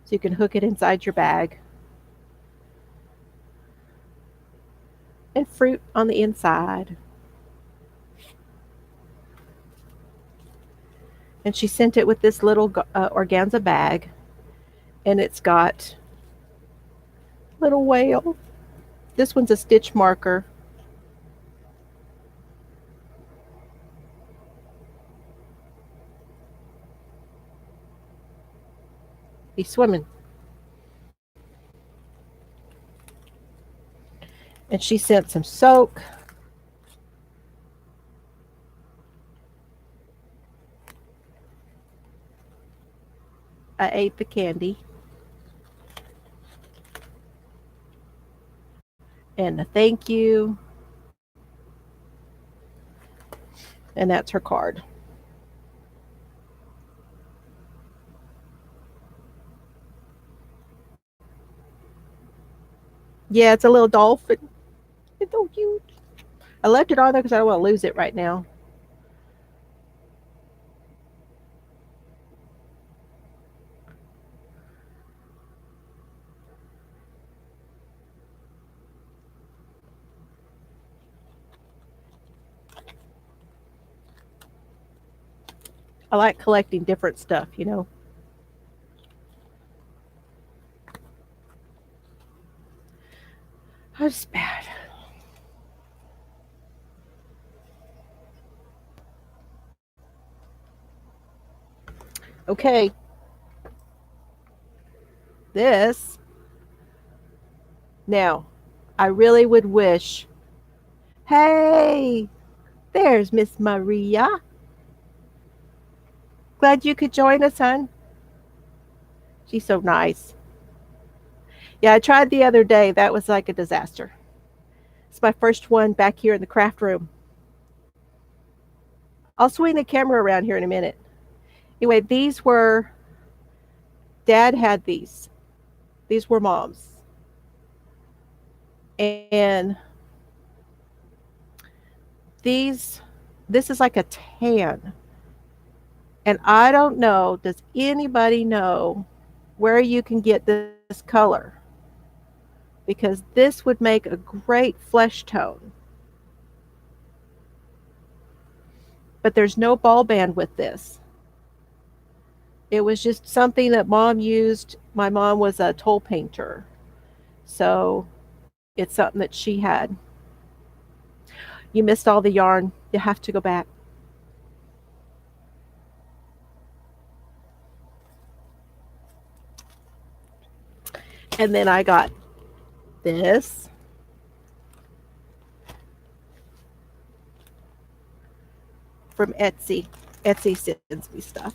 so you can hook it inside your bag. And fruit on the inside. And she sent it with this little organza bag. And it's got little whale. This one's a stitch marker. He's swimming. And she sent some soak. I ate the candy. And a thank you. And that's her card. Yeah, it's a little dolphin. It's so cute. I left it on there because I don't want to lose it right now. I like collecting different stuff, you know. That's bad. Okay, this now, I really would wish. Hey, there's Miss Maria. Glad you could join us, hon. She's so nice. Yeah, I tried the other day. That was like a disaster. It's my first one back here in the craft room. I'll swing the camera around here in a minute. Anyway, these were, Dad had these. These were Mom's. And these, this is like a tan. And I don't know, does anybody know where you can get this color? Because this would make a great flesh tone. But there's no ball band with this. It was just something that Mom used. My mom was a toll painter. So it's something that she had. You missed all the yarn. You have to go back. And then I got this. From Etsy. Etsy sends me stuff.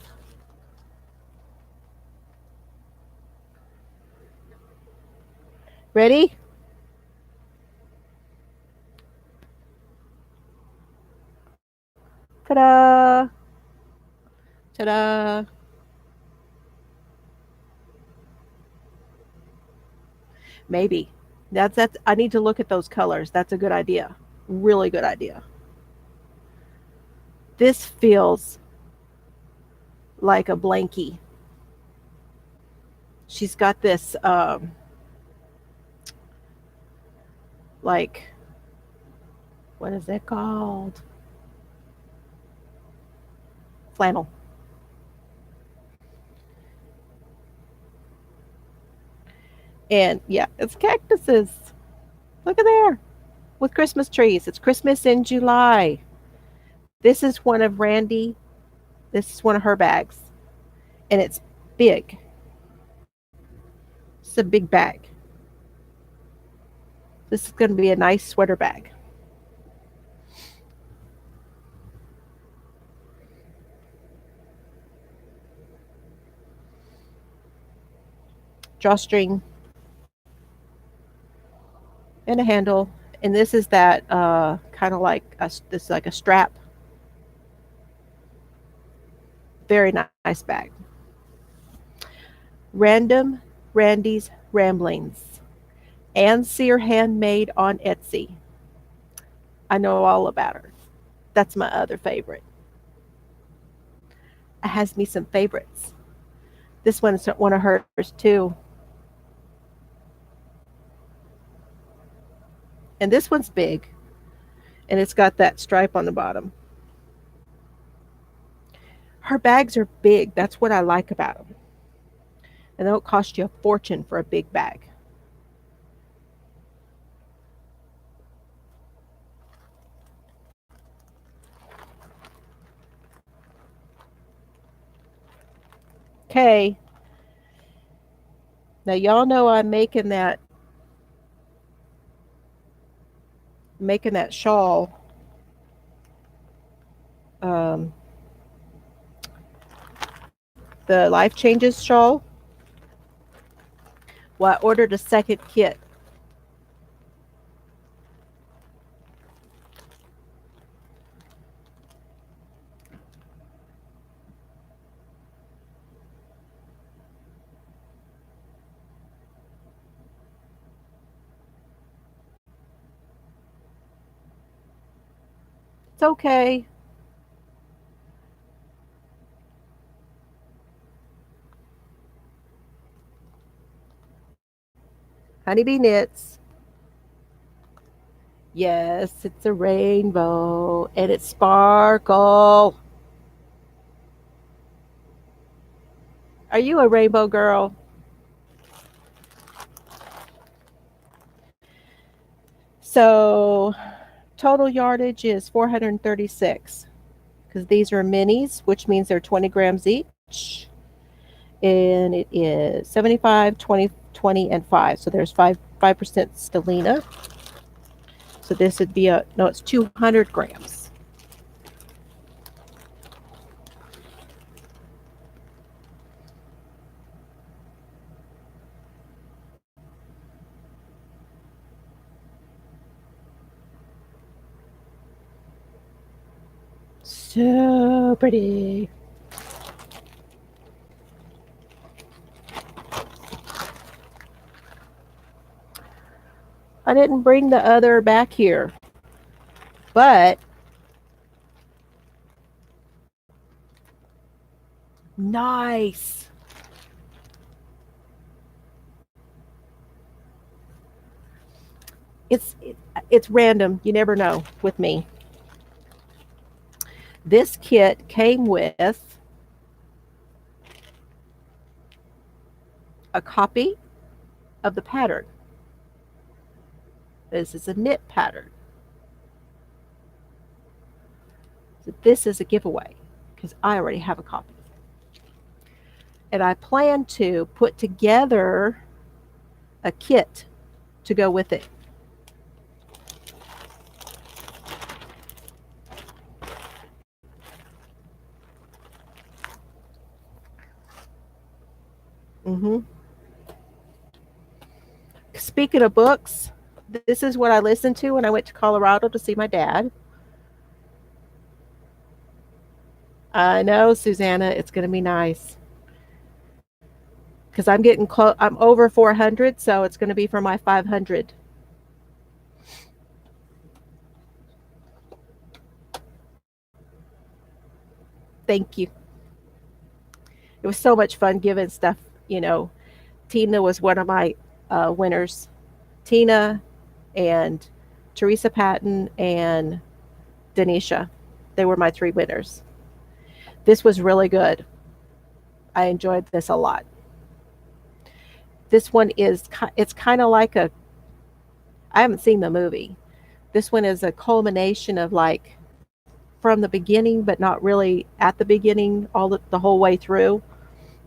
Ready? Ta-da! Ta-da! Maybe. That's I need to look at those colors. That's a good idea. Really good idea. This feels like a blankie. She's got this like, what is it called? Flannel. And yeah, it's cactuses. Look at there. With Christmas trees. It's Christmas in July. This is one of Randy. This is one of her bags. And it's big. It's a big bag. This is going to be a nice sweater bag. Drawstring and a handle. And this is that kind of like this is like a strap. Very nice bag. Random Randy's Ramblings. Ann Sear Handmade on Etsy. I know all about her. That's my other favorite. It has me some favorites. This one's one of hers too. And this one's big. And it's got that stripe on the bottom. Her bags are big. That's what I like about them. And they'll cost you a fortune for a big bag. Okay. Now y'all know I'm making that shawl. Um, the Life Changes shawl. Well, I ordered a second kit. It's okay. Honeybee Knits. Yes, it's a rainbow and it's sparkle. Are you a rainbow girl? So total yardage is 436 because these are minis, which means they're 20 grams each. And it is 75, 20, 20, and 5. So there's 5% stellina. So this would be no, it's 200 grams. So pretty. I didn't bring the other back here, but nice. It's it's random. You never know with me. This kit came with a copy of the pattern. This is a knit pattern. So this is a giveaway because I already have a copy. And I plan to put together a kit to go with it. Mm-hmm. Speaking of books, this is what I listened to when I went to Colorado to see my dad. I know, Susanna, it's going to be nice because I'm getting close. I'm over 400, so it's going to be for my 500. Thank you. It was so much fun giving stuff. You know, Tina was one of my winners. Tina and Teresa Patton and Denisha. They were my 3 winners. This was really good. I enjoyed this a lot. This one is, it's kind of like I haven't seen the movie. This one is a culmination of like from the beginning, but not really at the beginning, the whole way through.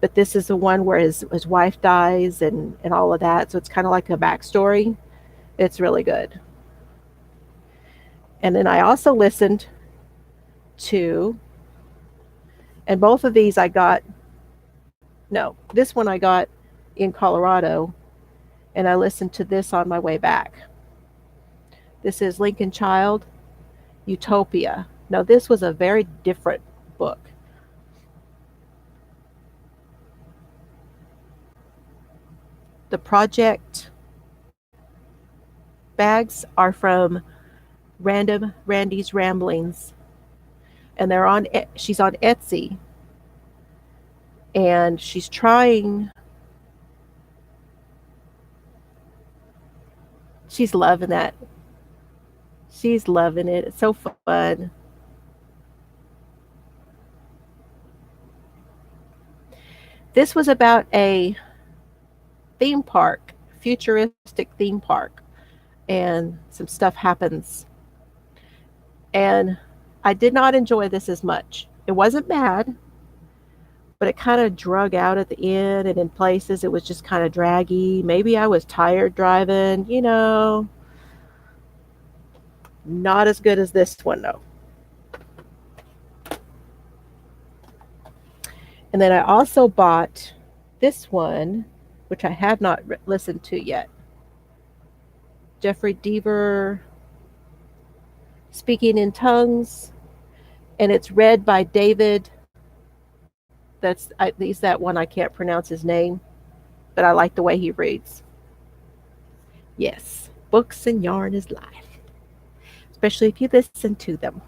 But this is the one where his wife dies and all of that. So it's kind of like a backstory. It's really good. And then I also listened to, and both of these I got, no, this one I got in Colorado, and I listened to this on my way back. This is Lincoln Child, Utopia. Now, this was a very different book. The project bags are from Random Randy's Ramblings, and she's on Etsy, and she's loving that. She's loving it. It's so fun. This was about a theme park, futuristic theme park, and some stuff happens. And I did not enjoy this as much. It wasn't bad, but it kind of drug out at the end, and in places it was just kind of draggy. Maybe I was tired driving, Not as good as this one, though. And then I also bought this one, which I have not listened to yet. Jeffrey Deaver, Speaking in Tongues, and it's read by David. That's at least that one. I can't pronounce his name, but I like the way he reads. Yes, books and yarn is life, especially if you listen to them.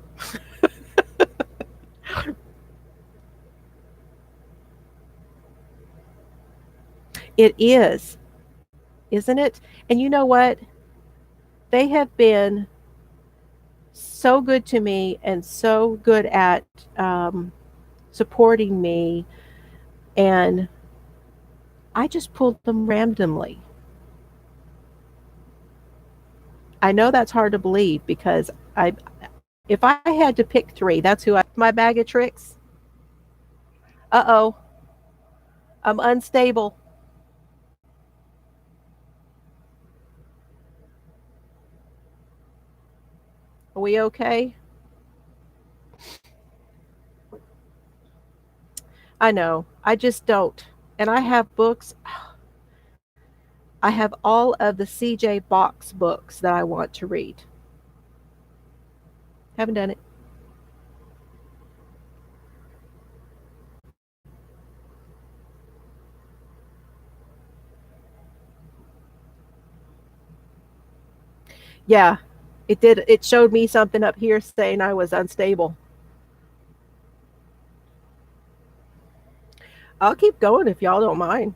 It is, isn't it? And you know what? They have been so good to me and so good at supporting me and I just pulled them randomly. I know that's hard to believe because I if I had to pick three, that's who I my bag of tricks. Uh-oh, I'm unstable. Are we okay? I know. I just don't. And I have books. I have all of the CJ Box books that I want to read. Haven't done it. Yeah, it did. It showed me something up here saying I was unstable. I'll keep going if y'all don't mind.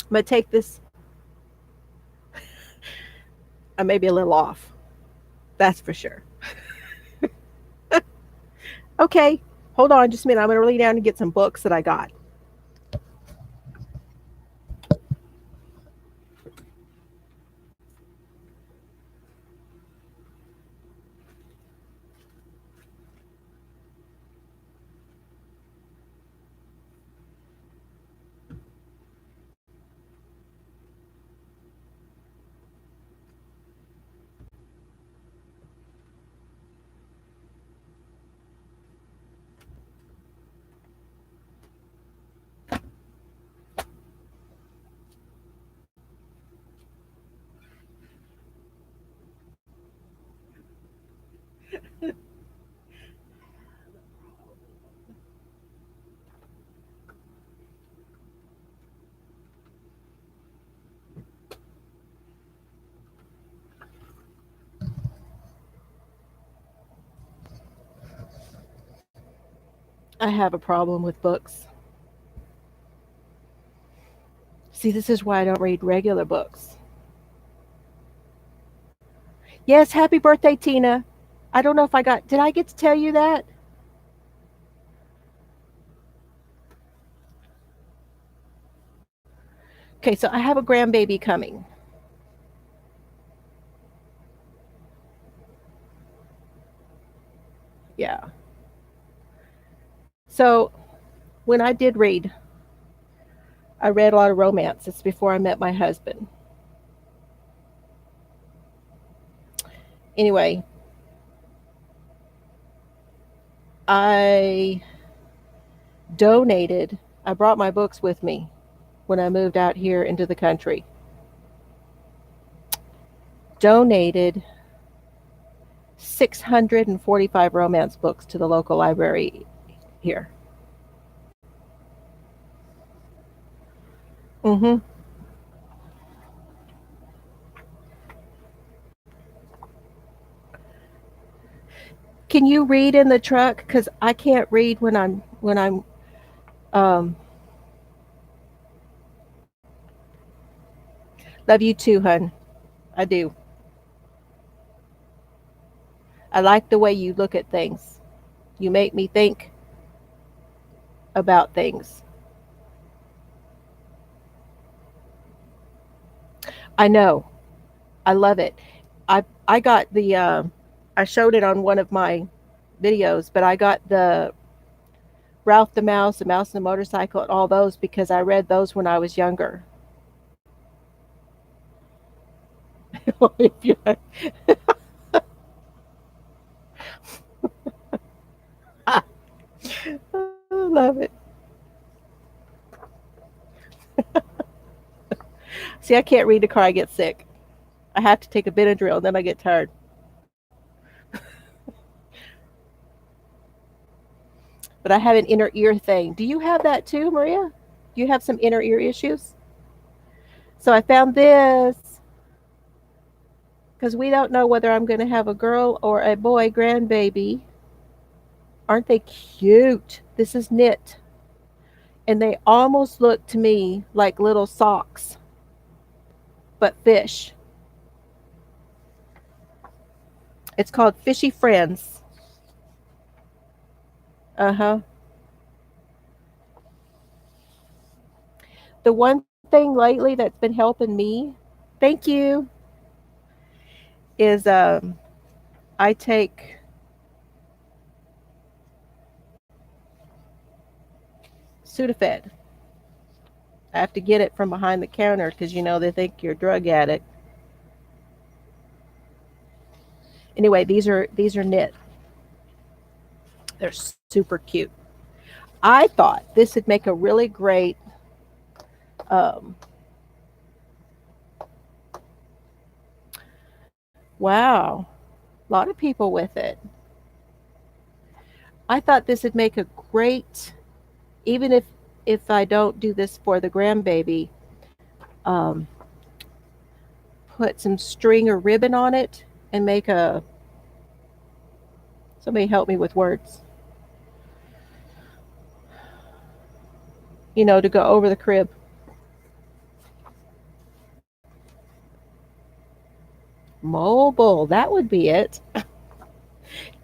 I'm going to take this. I may be a little off. That's for sure. Okay, hold on just a minute. I'm going to lay down and get some books that I got. I have a problem with books. See, this is why I don't read regular books. Yes, happy birthday, Tina. I don't know if I got, did I get to tell you that? Okay, so I have a grandbaby coming. Yeah. So when I did read, I read a lot of romances before I met my husband. Anyway, I donated, I brought my books with me when I moved out here into the country. Donated 645 romance books to the local library here. Mm-hmm. Can you read in the truck? Because I can't read when I'm um, love you too, hun. I do. I like the way you look at things. You make me think about things. I know. I love it. I got the I showed it on one of my videos, but I got the Ralph the Mouse and the Motorcycle, and all those because I read those when I was younger. I love it. See, I can't read the car. I get sick. I have to take a Benadryl, and then I get tired. But I have an inner ear thing. Do you have that too, Maria? Do you have some inner ear issues? So I found this because we don't know whether I'm going to have a girl or a boy grandbaby. Aren't they cute? This is knit. And they almost look to me like little socks. but fish. It's called Fishy Friends. Uh huh. The one thing lately that's been helping me, thank you, is I take Sudafed. I have to get it from behind the counter because you know they think you're a drug addict. Anyway, these are knit. They're super cute. I thought this would make a really great um, wow, a lot of people with it. I thought this would make a great, even if I don't do this for the grandbaby, um, put some string or ribbon on it and make a. Somebody help me with words. To go over the crib. Mobile, that would be it.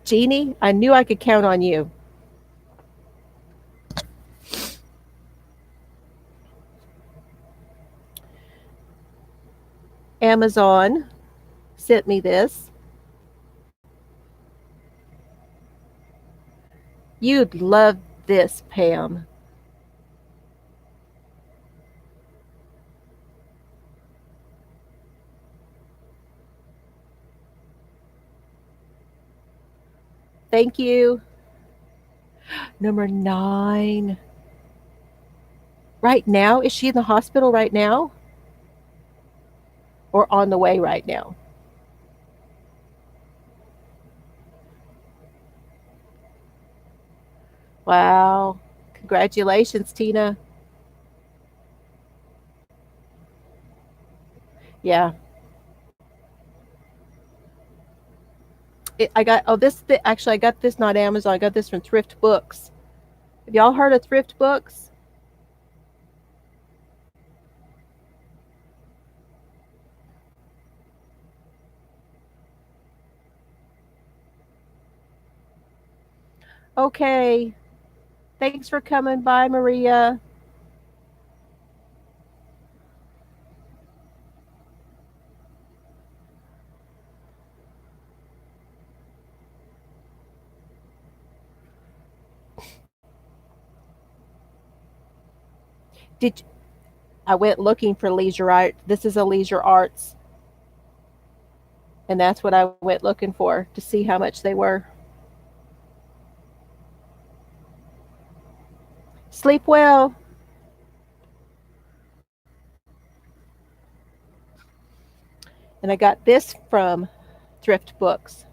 Jeannie, I knew I could count on you. Amazon sent me this. You'd love this, Pam. Thank you. Number 9. Right now? Is she in the hospital right now? Or on the way right now? Wow. Congratulations, Tina. Yeah. I got, oh, actually, I got this not Amazon. I got this from Thrift Books. Have y'all heard of Thrift Books? Okay. Thanks for coming by, Maria. Did I went looking for leisure art. This is a leisure arts, and that's what I went looking for to see how much they were. Sleep well. And I got this from Thrift Books.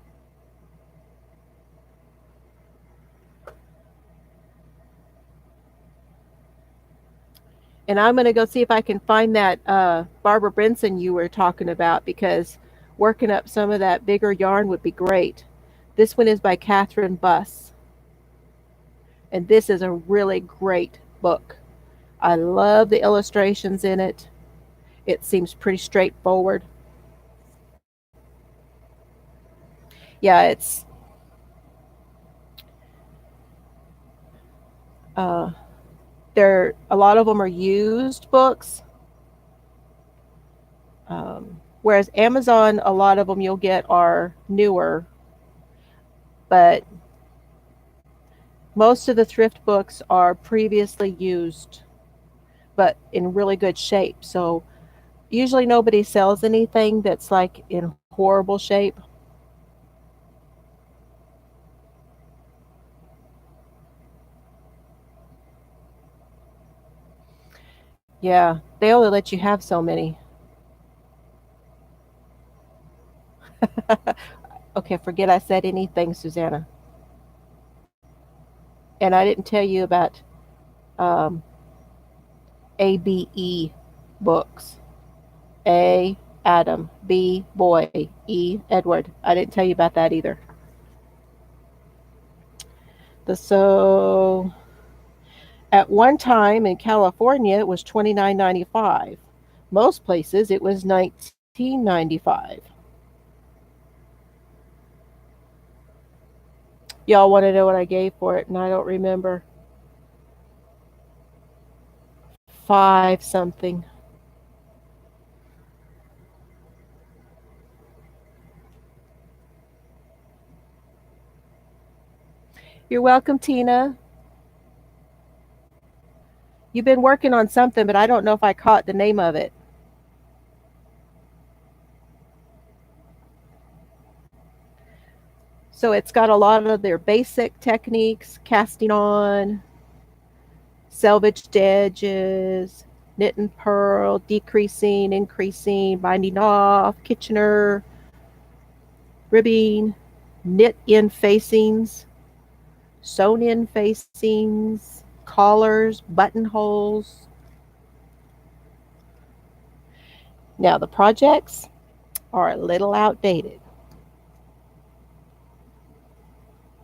And I'm going to go see if I can find that Barbara Brinson you were talking about because working up some of that bigger yarn would be great. This one is by Catherine Buss, and this is a really great book. I love the illustrations in it. It seems pretty straightforward. Yeah, it's uh, there. A lot of them are used books, whereas Amazon, a lot of them you'll get are newer, but most of the thrift books are previously used, but in really good shape. So usually nobody sells anything that's like in horrible shape. Yeah, they only let you have so many. Okay, forget I said anything, Susanna. And I didn't tell you about um, ABE books. A, Adam. B, boy. E, Edward. I didn't tell you about that either. So at one time in California, it was $29.95. Most places it was 1995. Y'all want to know what I gave for it, and I don't remember. Five something. You're welcome, Tina. You've been working on something, but I don't know if I caught the name of it. So it's got a lot of their basic techniques, casting on, selvaged edges, knit and purl, decreasing, increasing, binding off, Kitchener, ribbing, knit in facings, sewn in facings, collars, buttonholes. Now the projects are a little outdated.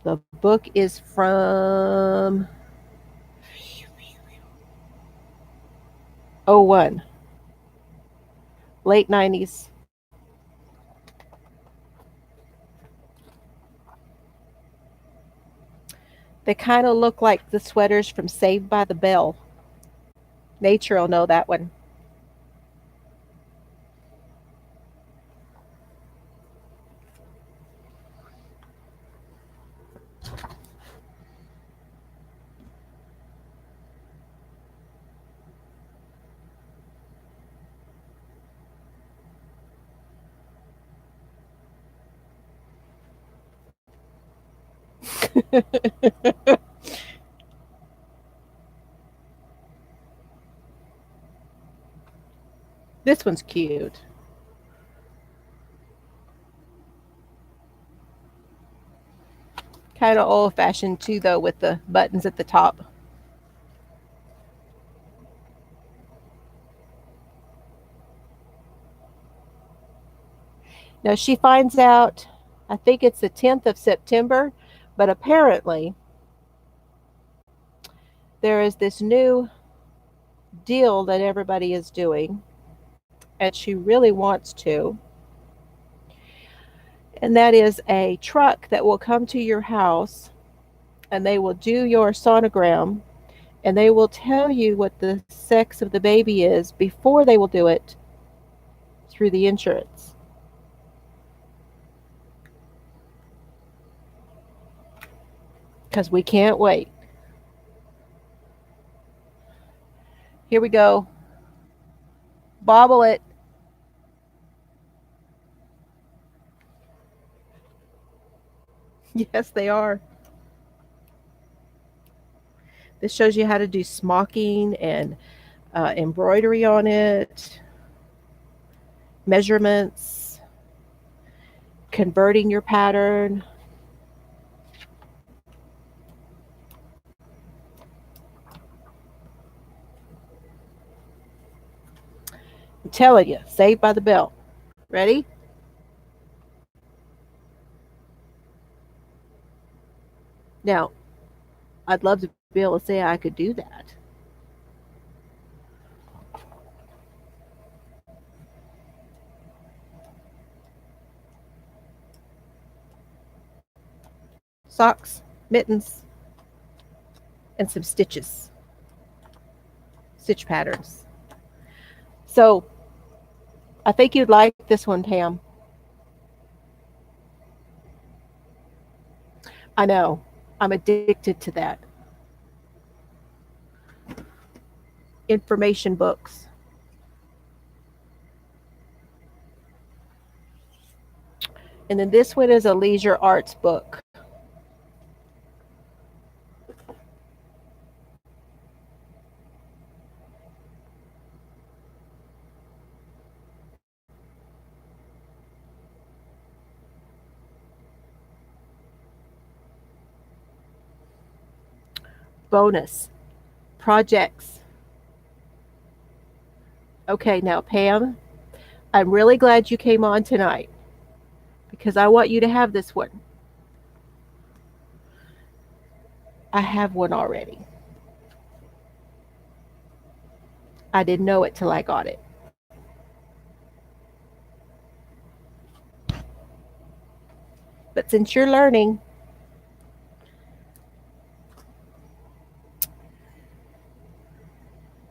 The book is from '01, late 90s. They kind of look like the sweaters from Saved by the Bell. Nature will know that one. This one's cute. Kind of old fashioned too, though, with the buttons at the top. Now she finds out, I think it's the 10th of September, but apparently there is this new deal that everybody is doing, and she really wants to. And that is a truck that will come to your house and they will do your sonogram and they will tell you what the sex of the baby is before they will do it through the insurance. Because we can't wait. Here we go. Bobble it. Yes, they are. This shows you how to do smocking and embroidery on it, measurements, converting your pattern. I'm telling you, Saved by the Bell. Ready? Now, I'd love to be able to say I could do that. Socks, mittens, and some stitches, stitch patterns. So I think you'd like this one, Pam. I know. I'm addicted to that. Information books. And then this one is a leisure arts book. Bonus projects. Okay, now, Pam, I'm really glad you came on tonight because I want you to have this one. I have one already. I didn't know it till I got it. But since you're learning,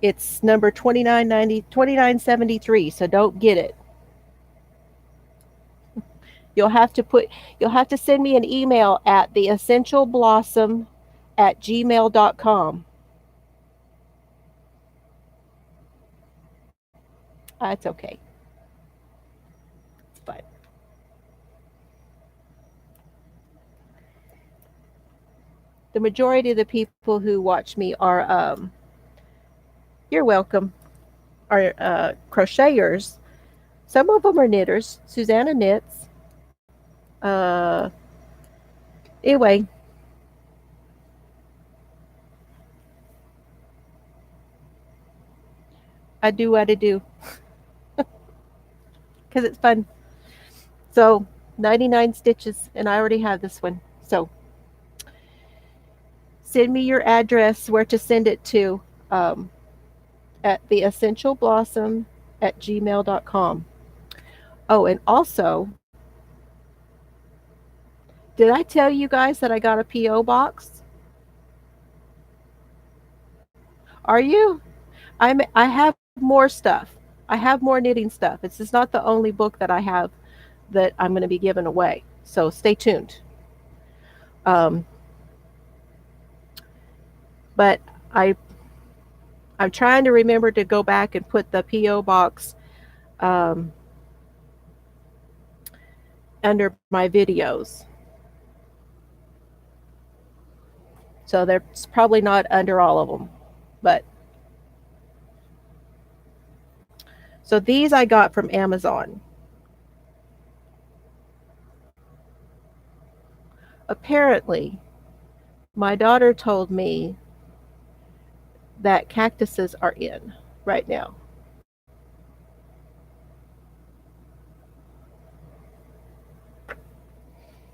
it's number 2973, so don't get it. You'll have to put you'll have to send me an email at theessentialblossom@gmail.com. It's okay. It's fine. The majority of the people who watch me are you're welcome, are crocheters. Some of them are knitters. Susanna knits. Uh, anyway, I do what I do because it's fun. So 99 stitches, and I already have this one. So send me your address where to send it to um, at theessentialblossom@gmail.com. Oh, and also, did I tell you guys that I got a P.O. box? Are you? I have more stuff. I have more knitting stuff. It's just not the only book that I have that I'm going to be giving away. So stay tuned. Um, but I I'm trying to remember to go back and put the PO box um, under my videos. So that's probably not under all of them, but so these I got from Amazon. Apparently, my daughter told me that cactuses are in right now.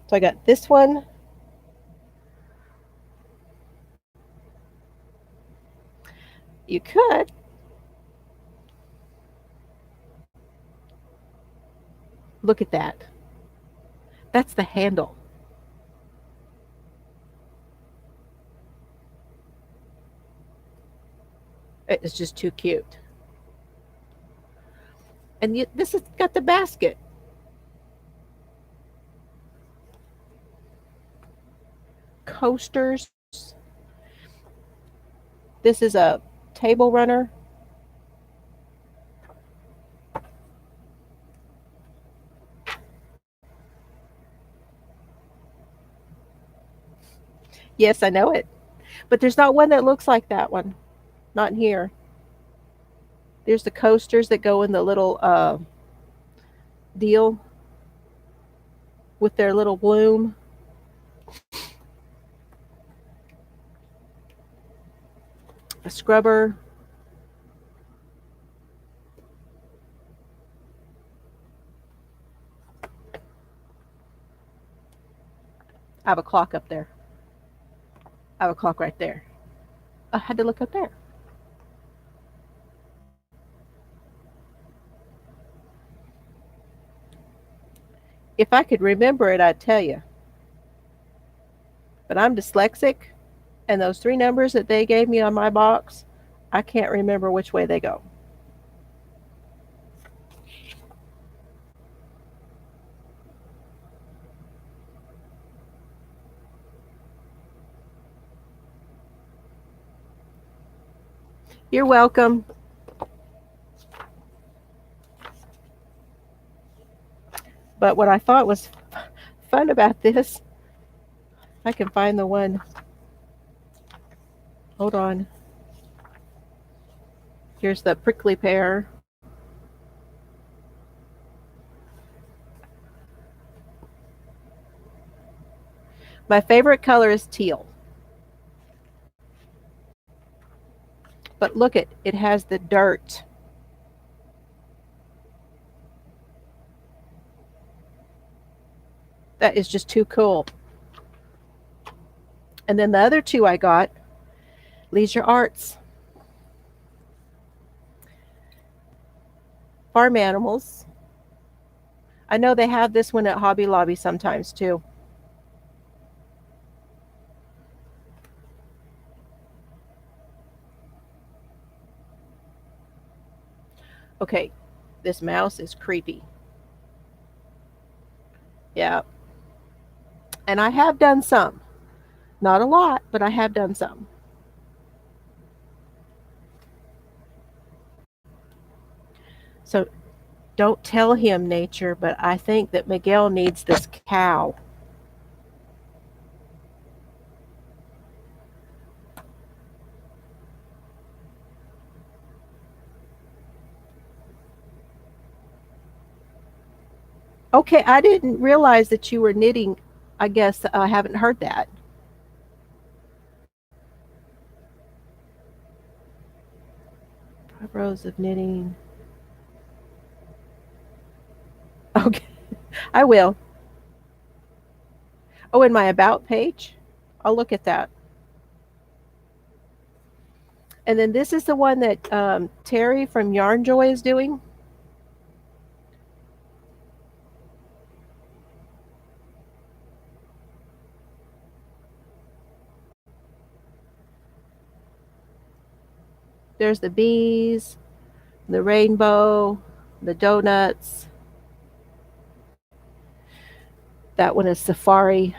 So I got this one. You could. Look at that. That's the handle. It is just too cute. And this has got the basket. Coasters. This is a table runner. Yes, I know it. But there's not one that looks like that one. Not in here. There's the coasters that go in the little deal with their little bloom. A scrubber. I have a clock up there. I have a clock right there. I had to look up there. If I could remember it, I'd tell you. But I'm dyslexic, and those three numbers that they gave me on my box, I can't remember which way they go. You're welcome. But what I thought was fun about this, I can find the one. Hold on. Here's the prickly pear. My favorite color is teal. But look it has the dirt. That is just too cool. And then the other two I got, Leisure Arts. Farm animals. I know they have this one at Hobby Lobby sometimes too. Okay, this mouse is creepy. Yeah. And I have done some. Not a lot, but I have done some. So don't tell him, Nature, but I think that Miguel needs this cow. Okay, I didn't realize that you were knitting. I guess I haven't heard that. Five rows of knitting. Okay, I will. Oh, in my about page? I'll look at that. And then this is the one that Terry from Yarn Joy is doing. There's the bees, the rainbow, the donuts. That one is Safari.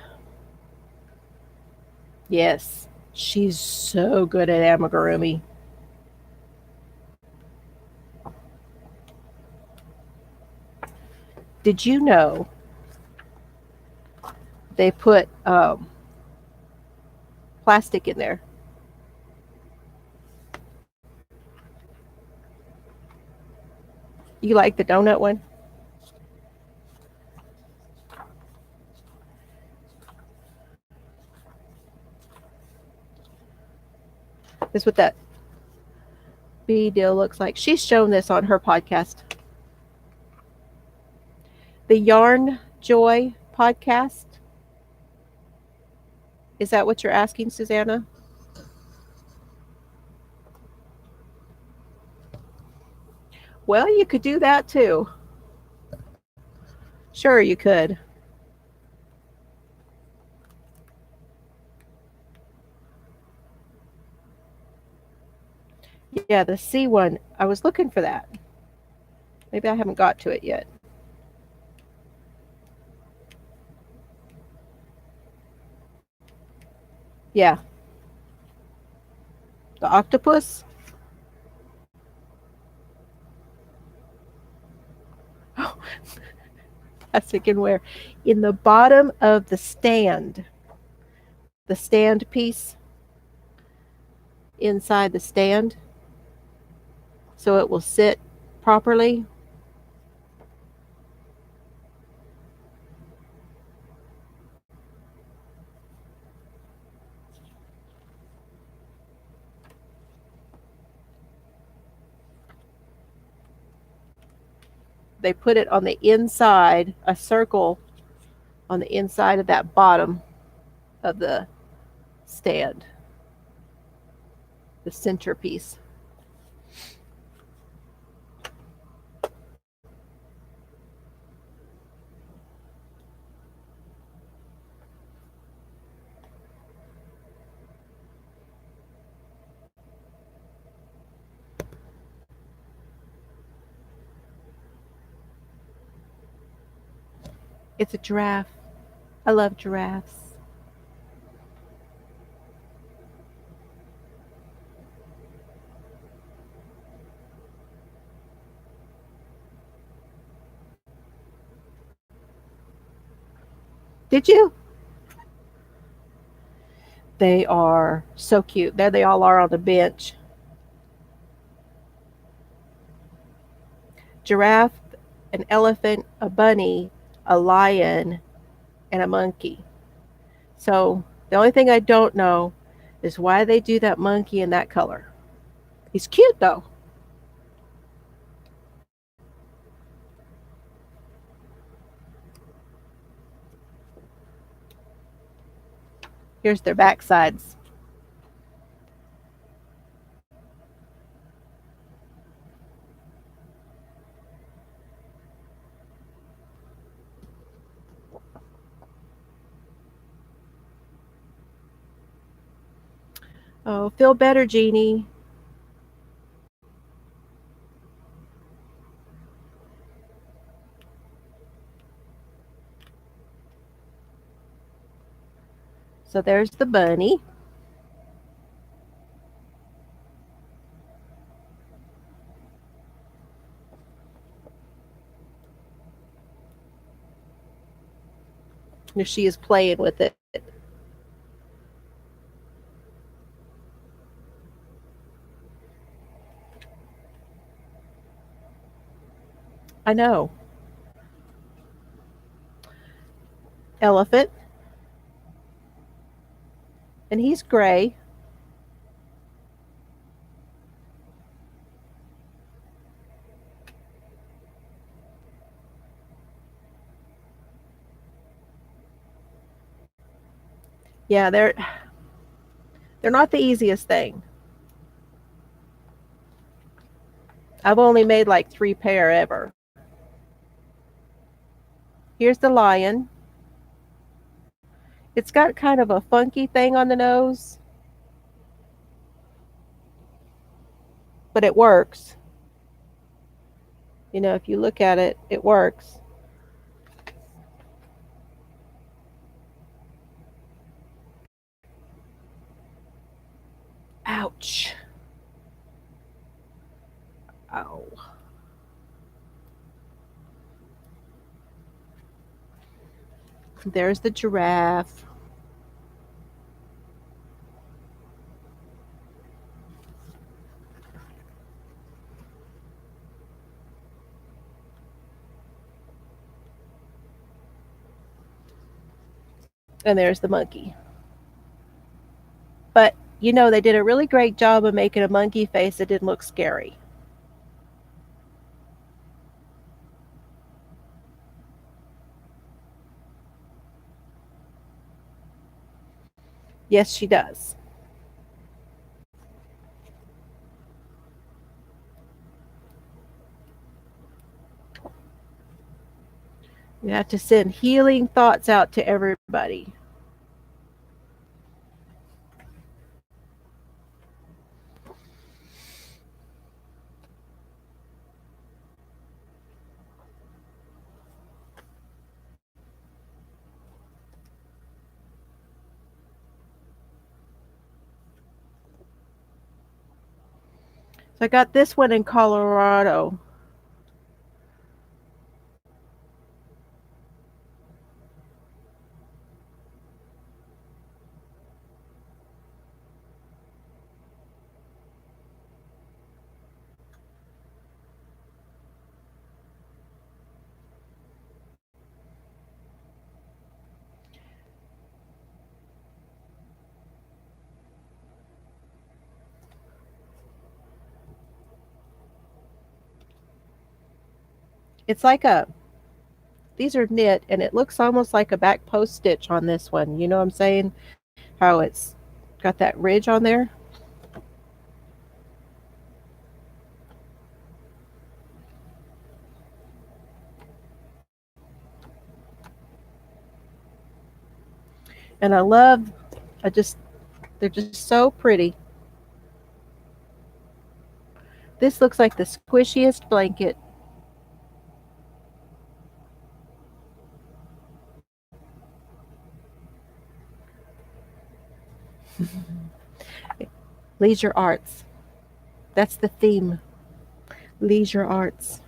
Yes, she's so good at amigurumi. Did you know they put plastic in there? You like the donut one? This is what that bee deal looks like. She's shown this on her podcast. The Yarn Joy podcast. Is that what you're asking, Susanna? Well, you could do that too. Sure, you could. Yeah, the C one. I was looking for that. Maybe I haven't got to it yet. Yeah, the octopus. Oh, plastic and where? In the bottom of the stand piece inside the stand, so it will sit properly. They put it on the inside, a circle on the inside of that bottom of the stand, the centerpiece. It's a giraffe. I love giraffes. Did you? They are so cute. There they all are on the bench. Giraffe, an elephant, a bunny, a lion, and a monkey. So the only thing I don't know is why they do that monkey in that color. He's cute though. Here's their backsides. Oh, feel better, Jeannie. So there's the bunny. And she is playing with it. I know. Elephant. And he's gray. Yeah, they're not the easiest thing. I've only made like 3 pair ever. Here's the lion. It's got kind of a funky thing on the nose, but it works. You know, if you look at it, it works. Ouch. Ow. There's the giraffe. And there's the monkey. But, you know, they did a really great job of making a monkey face that didn't look scary. Yes, she does. You have to send healing thoughts out to everybody. So I got this one in Colorado. It's like these are knit, and it looks almost like a back post stitch on this one. You know what I'm saying? How it's got that ridge on there. And they're just so pretty. This looks like the squishiest blanket. Leisure arts. That's the theme. Leisure arts.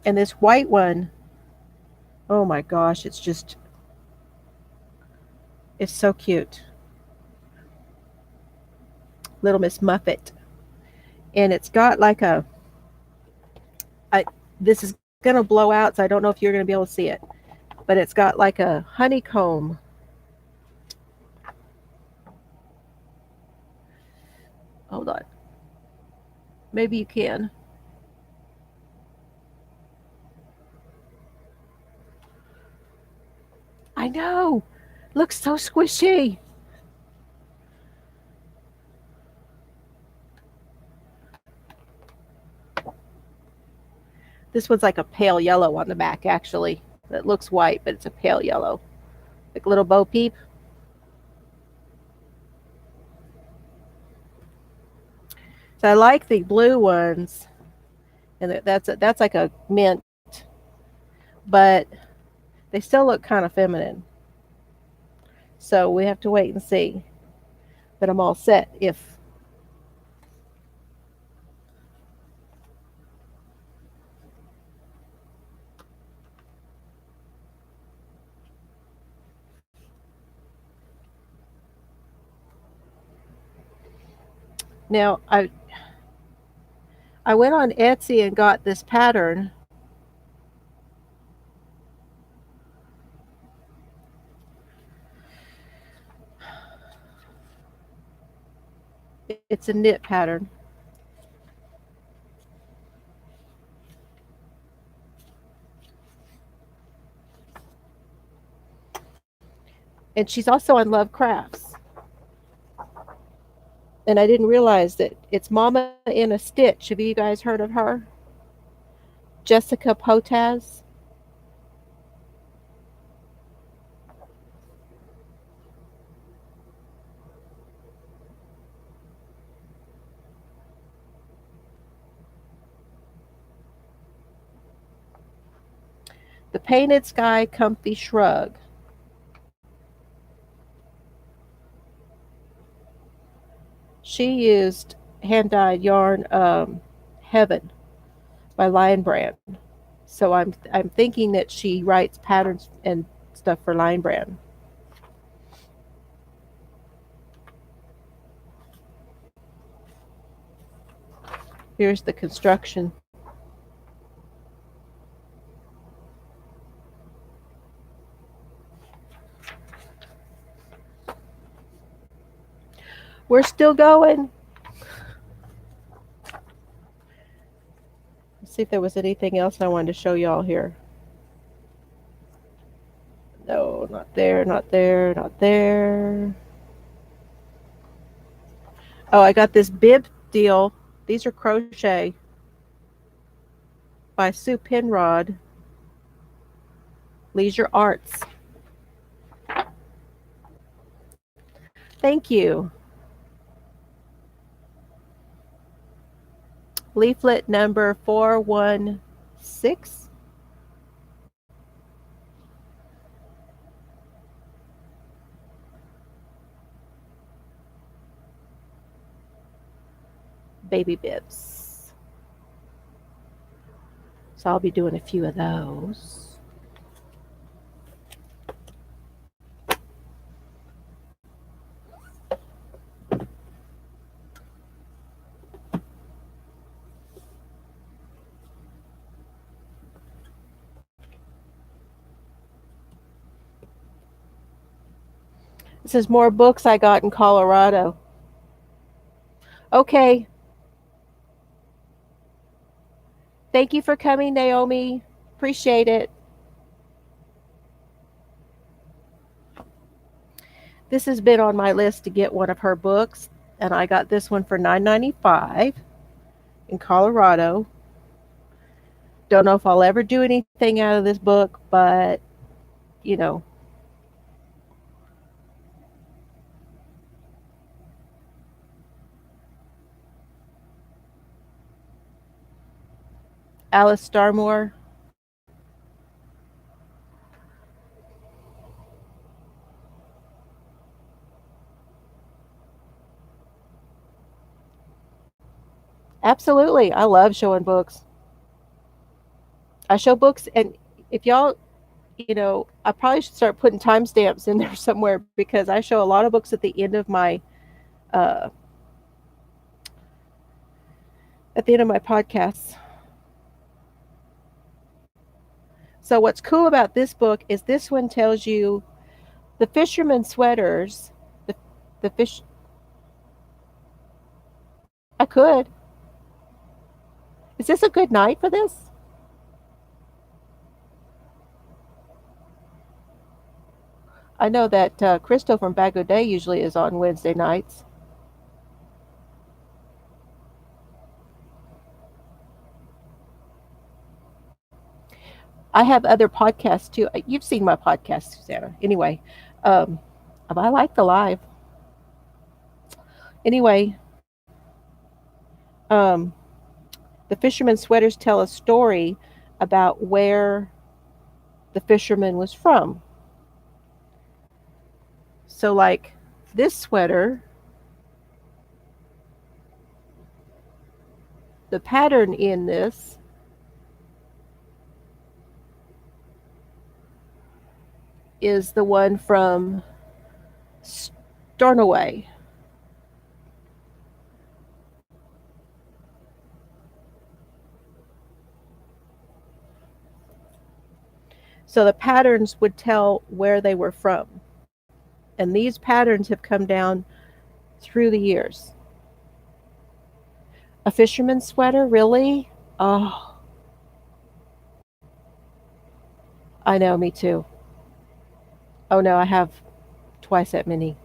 And this white one, oh my gosh, it's so cute. Little Miss Muffet. And it's got like this is going to blow out, so I don't know if you're going to be able to see it. But it's got like a honeycomb. Hold on. Maybe you can. I know. Looks so squishy. This one's like a pale yellow on the back, actually. It looks white, but it's a pale yellow. Like a little Bo Peep. So I like the blue ones. And that's like a mint. But they still look kind of feminine. So we have to wait and see. But I'm all set if now I went on Etsy and got this pattern. It's a knit pattern. And she's also on Love Crafts. And I didn't realize that it's Mama in a Stitch. Have you guys heard of her? Jessica Potaz. The Painted Sky Comfy Shrug. She used hand dyed yarn Heaven by Lion Brand. So I'm thinking that she writes patterns and stuff for Lion Brand. Here's the construction. We're still going. Let's see if there was anything else I wanted to show y'all here. No, not there, not there, not there. Oh, I got this bib deal. These are crochet by Sue Penrod, Leisure Arts. Thank you. Leaflet number 416. Baby bibs. So I'll be doing a few of those. This is more books I got in Colorado. Okay. Thank you for coming, Naomi. Appreciate it. This has been on my list to get one of her books, and I got this one for $9.95 in Colorado. Don't know if I'll ever do anything out of this book, but you know. Alice Starmore. Absolutely. I love showing books. I show books, and if y'all, I probably should start putting timestamps in there somewhere because I show a lot of books uh, at the end of my podcasts. So what's cool about this book is this one tells you the fisherman sweaters, the, the fish. I could. Is this a good night for this? I know that Crystal from Bag O' Day usually is on Wednesday nights. I have other podcasts too. You've seen my podcast, Susanna. Anyway, um, I like the live. Anyway, um, the fisherman sweaters tell a story about where the fisherman was from. So like this sweater, the pattern in this is the one from Stornoway. So the patterns would tell where they were from. And these patterns have come down through the years. A fisherman's sweater, really? Oh, I know, me too. Oh no, I have twice that many.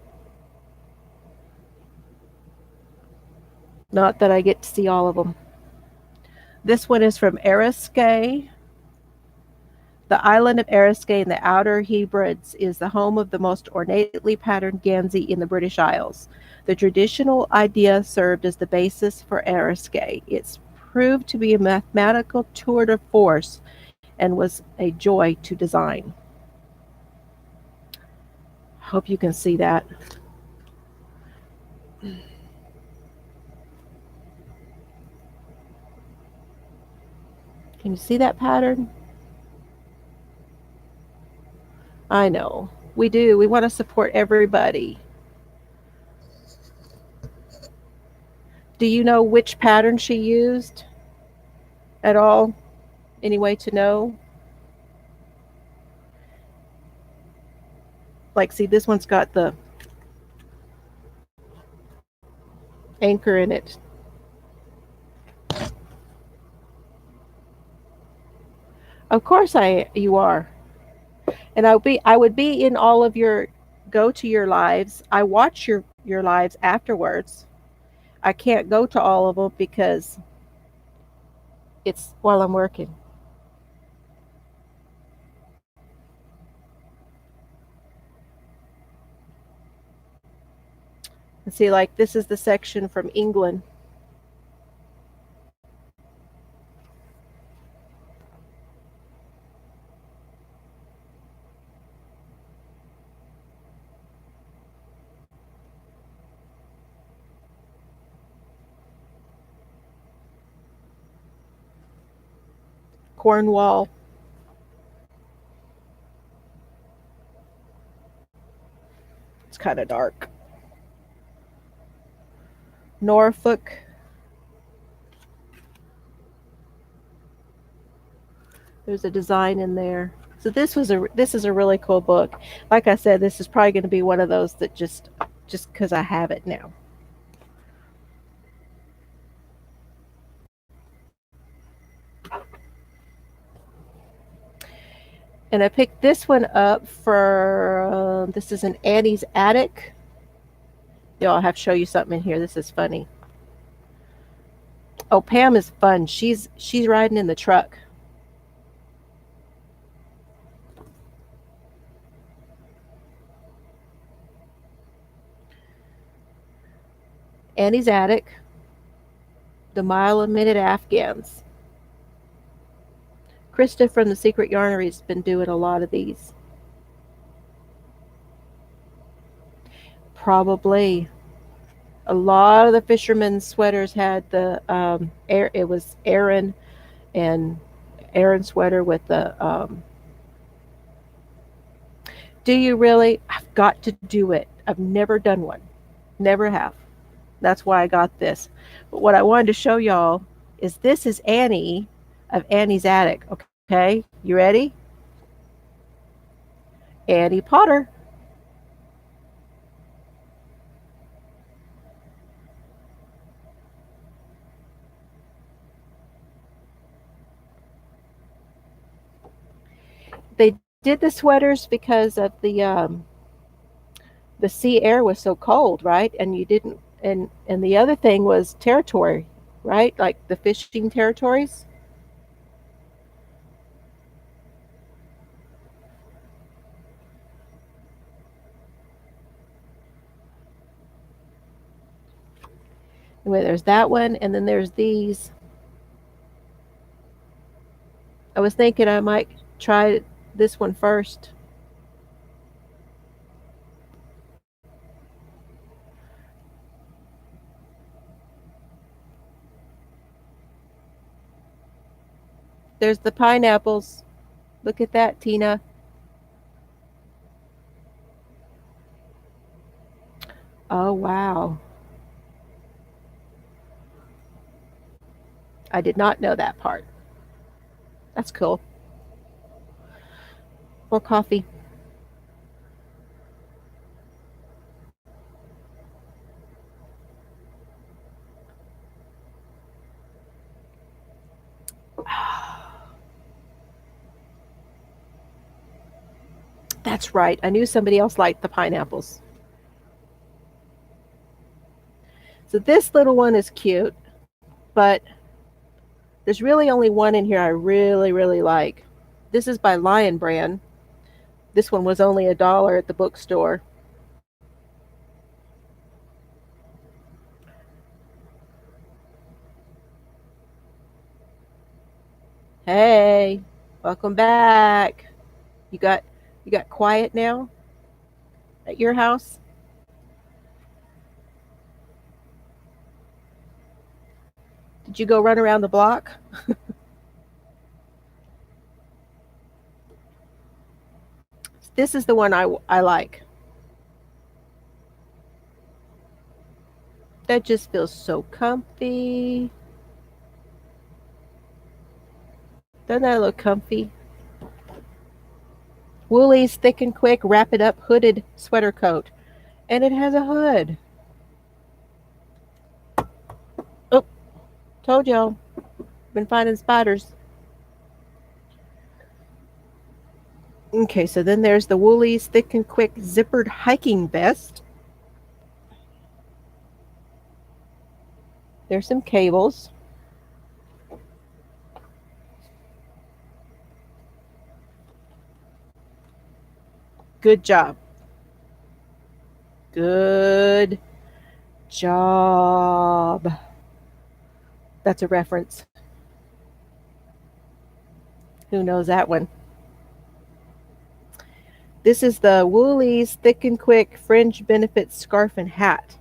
Not that I get to see all of them. This one is from Eriskay. The island of Eriskay in the Outer Hebrides is the home of the most ornately patterned Gansey in the British Isles. The traditional idea served as the basis for Eriskay. It's proved to be a mathematical tour de force and was a joy to design. Hope you can see that. Can you see that pattern? I know. We do. We want to support everybody. Do you know which pattern she used at all? Any way to know? Like, see, this one's got the anchor in it. Of course you are. And I would be in all of your go to your lives. I watch your lives afterwards. I can't go to all of them because it's while I'm working. And see, like, this is the section from England. Cornwall. It's kind of dark. Norfolk. There's a design in there. So this is a really cool book. Like I said, this is probably going to be one of those that just because I have it now. And I picked this one up for this is an Annie's Attic. Y'all, I have to show you something in here. This is funny. Oh, Pam is fun. She's riding in the truck. Annie's Attic, The Mile a Minute Afghans. Krista from the Secret Yarnery has been doing a lot of these. Probably. A lot of the fishermen's sweaters had the it was Aaron and Aaron sweater with the do you really? I've got to do it. I've never done one. Never have. That's why I got this. But what I wanted to show y'all is this is Annie of Annie's Attic. Okay, you ready? Annie Potter. They did the sweaters because of the sea air was so cold, right? And you didn't and the other thing was territory, right? Like the fishing territories. Anyway, there's that one, and then there's these. I was thinking I might try this one first. There's the pineapples. Look at that, Tina. Oh, wow. I did not know that part. That's cool. More coffee. That's right. I knew somebody else liked the pineapples. So this little one is cute, but there's really only one in here I really, really like. This is by Lion Brand. This one was only $1 at the bookstore. Hey, welcome back. You got you got quiet now at your house? Did you go run around the block? This is the one I like. That just feels so comfy. Doesn't that look comfy? Woolies Thick and Quick Wrap It Up Hooded Sweater Coat. And it has a hood. Oh, told y'all. Been finding spiders. Okay, so then there's the Woolies Thick and Quick Zippered Hiking Vest. There's some cables. Good job. Good job. That's a reference. Who knows that one? This is the Woolies Thick and Quick Fringe Benefit Scarf and Hat.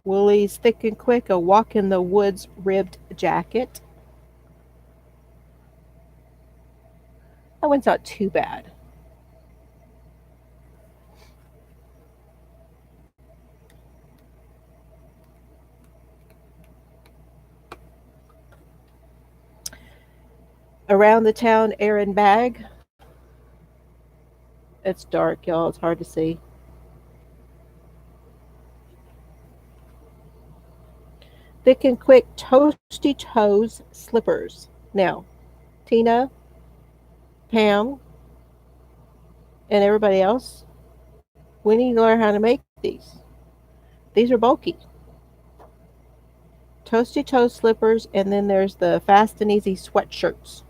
Woolies Thick and Quick A Walk in the Woods Ribbed Jacket. That one's not too bad. Around the Town Errand Bag. It's dark, y'all. It's hard to see. Thick and Quick Toasty Toes Slippers. Now, Tina, Pam, and everybody else, we need to learn how to make these. These are bulky. Toasty toe slippers, and then there's the fast and easy sweatshirts.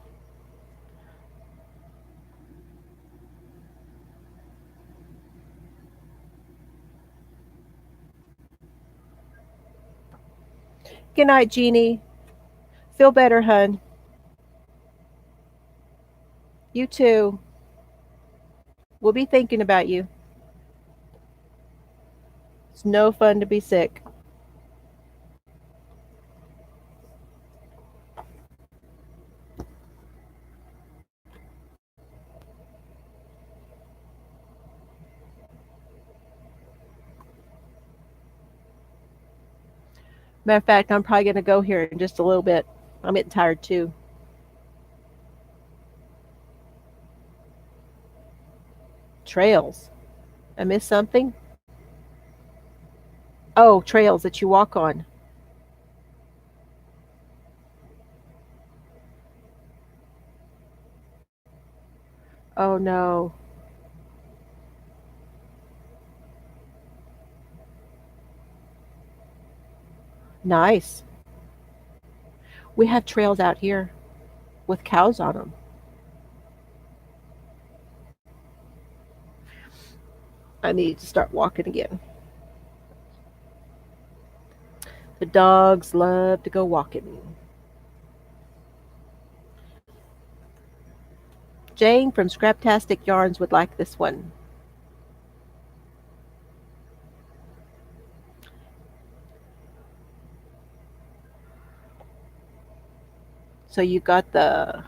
Good night, Jeannie. Feel better, hun. You too. We'll be thinking about you. It's no fun to be sick. Matter of fact, I'm probably going to go here in just a little bit. I'm getting tired too. Trails. I missed something? Oh, trails that you walk on. Oh no. Nice. We have trails out here with cows on them. I need to start walking again. The dogs love to go walking. Jane from Scraptastic Yarns would like this one. So you got the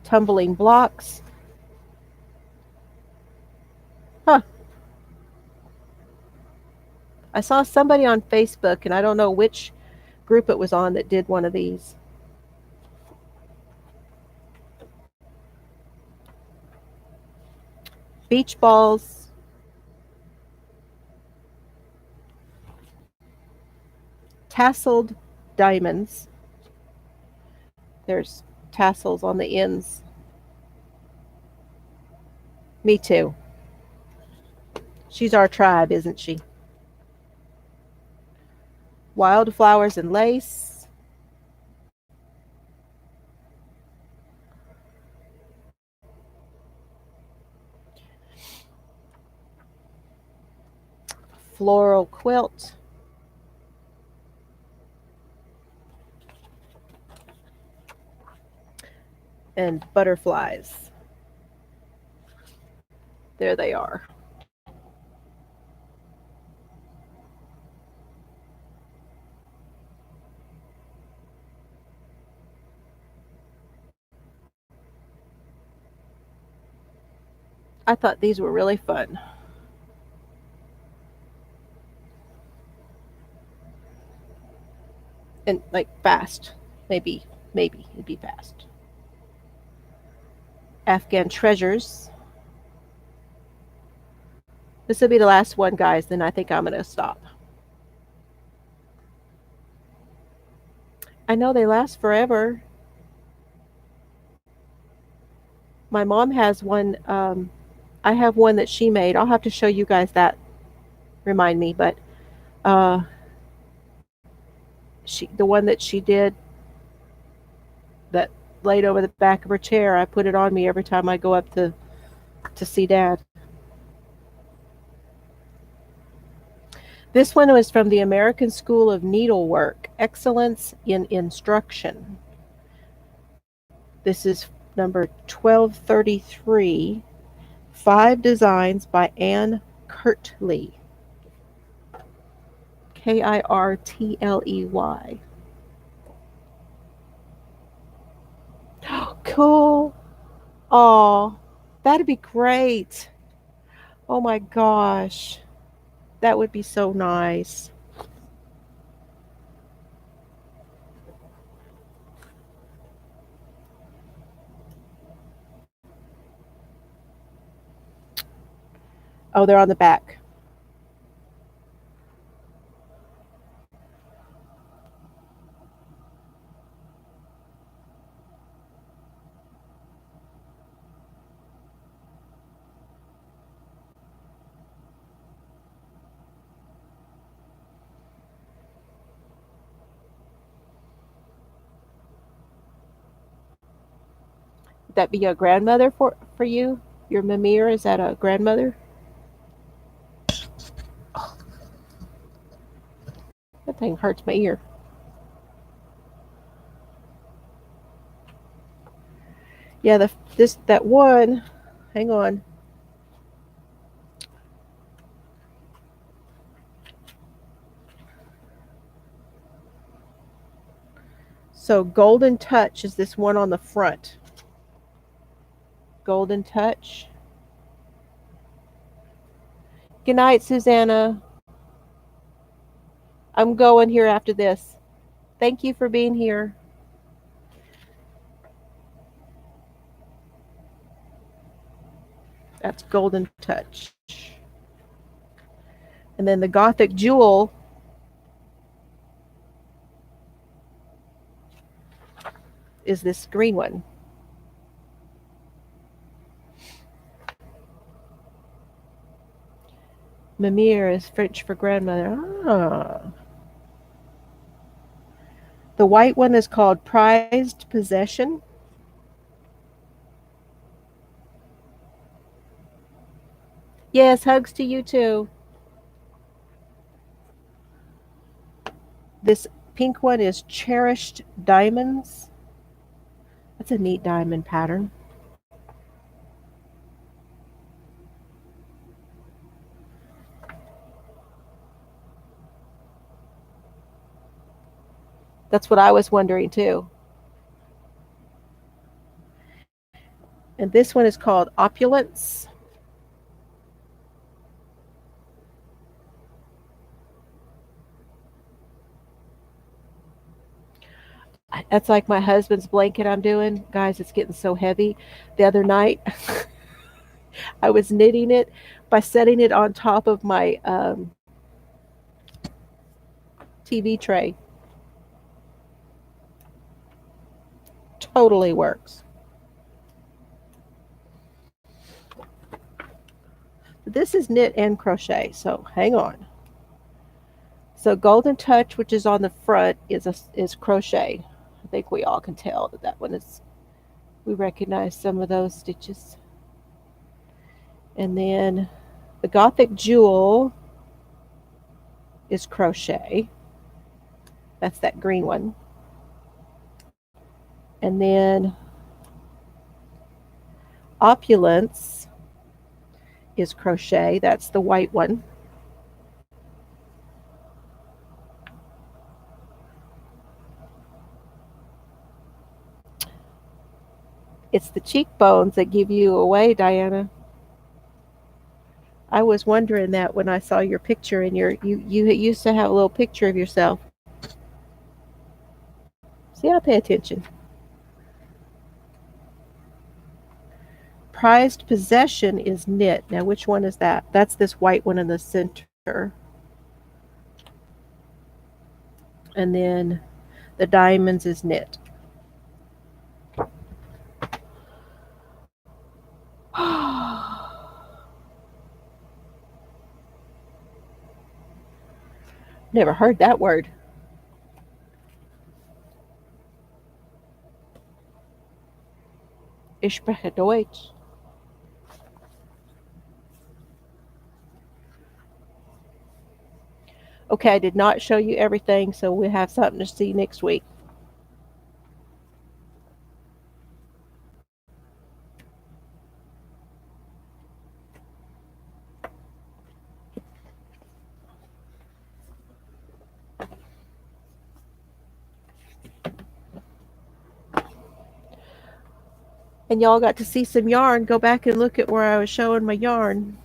tumbling blocks. Huh. I saw somebody on Facebook, and I don't know which group it was on, that did one of these. Beach balls. Tasseled diamonds. There's tassels on the ends. Me too. She's our tribe, isn't she? Wildflowers and lace. Floral quilt. And butterflies. There they are. I thought these were really fun. And like fast. Maybe it'd be fast. Afghan treasures. This will be the last one, guys, then I think I'm going to stop. I know they last forever. My mom has one. I have one that she made. I'll have to show you guys that. Remind me, but the one that she did that laid over the back of her chair, I put it on me every time I go up to see Dad. This one was from the American School of Needlework, Excellence in Instruction. This is number 1233, 5 Designs by Anne Kirtley. Kirtley. Cool. Oh, that'd be great. Oh my gosh. That would be so nice. Oh, they're on the back. Would that be a grandmother for you? Your Mimir, is that a grandmother? That thing hurts my ear. Yeah, that one. Hang on. So Golden Touch is this one on the front. Golden Touch. Good night, Susanna. I'm going here after this. Thank you for being here. That's Golden Touch. And then the Gothic Jewel is this green one. Mimir is French for grandmother. Ah. The white one is called Prized Possession. Yes, hugs to you too. This pink one is Cherished Diamonds. That's a neat diamond pattern. That's what I was wondering too. And this one is called Opulence. That's like my husband's blanket I'm doing. Guys, it's getting so heavy. The other night, I was knitting it by setting it on top of my TV tray. Totally works. This is knit and crochet, so hang on. So Golden Touch, which is on the front, is crochet. I think we all can tell that that one is. We recognize some of those stitches. And then the Gothic Jewel is crochet. That's that green one. And then Opulence is crochet. That's the white one. It's the cheekbones that give you away, Diana. I was wondering that when I saw your picture and you used to have a little picture of yourself. See, I pay attention. Prized Possession is knit. Now, which one is that? That's this white one in the center. And then the diamonds is knit. Never heard that word. Ich spreche Deutsch. Okay, I did not show you everything, so we'll have something to see next week. And y'all got to see some yarn. Go back and look at where I was showing my yarn.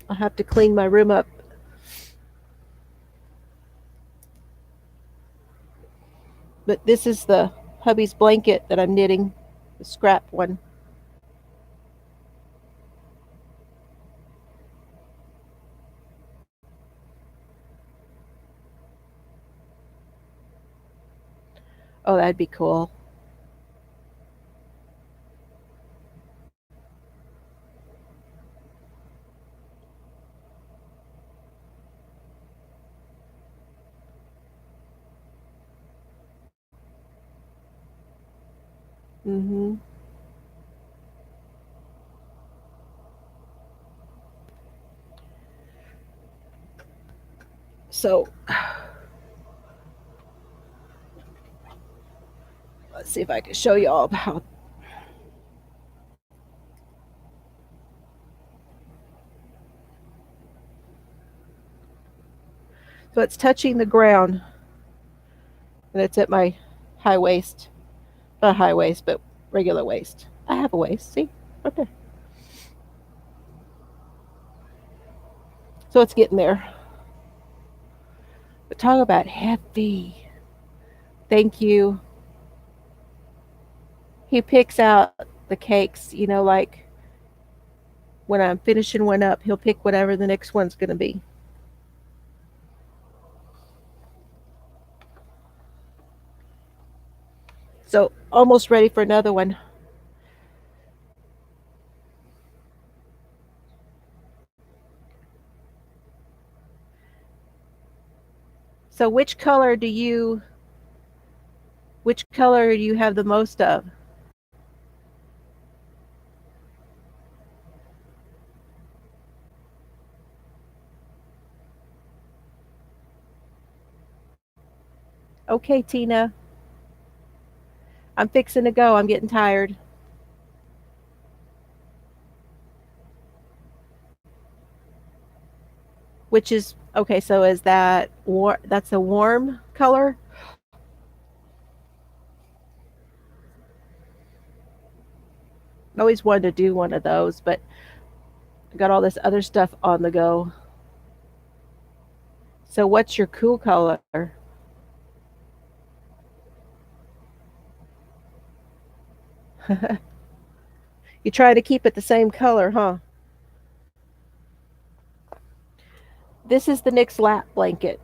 I'll have to clean my room up. But this is the hubby's blanket that I'm knitting, the scrap one. Oh, that'd be cool. Mm-hmm. So let's see if I can show you all about. So it's touching the ground, and it's at my high waist. Not high waist, but regular waist. I have a waist, see? Right there. So it's getting there. But talk about heavy. Thank you. He picks out the cakes, like when I'm finishing one up, he'll pick whatever the next one's going to be. So almost ready for another one. So which color do you have the most of? Okay, Tina, I'm fixing to go. I'm getting tired. Which is okay, so is that that's a warm color? I always wanted to do one of those, but I got all this other stuff on the go. So what's your cool color? You try to keep it the same color, huh? This is the Knix lap blanket.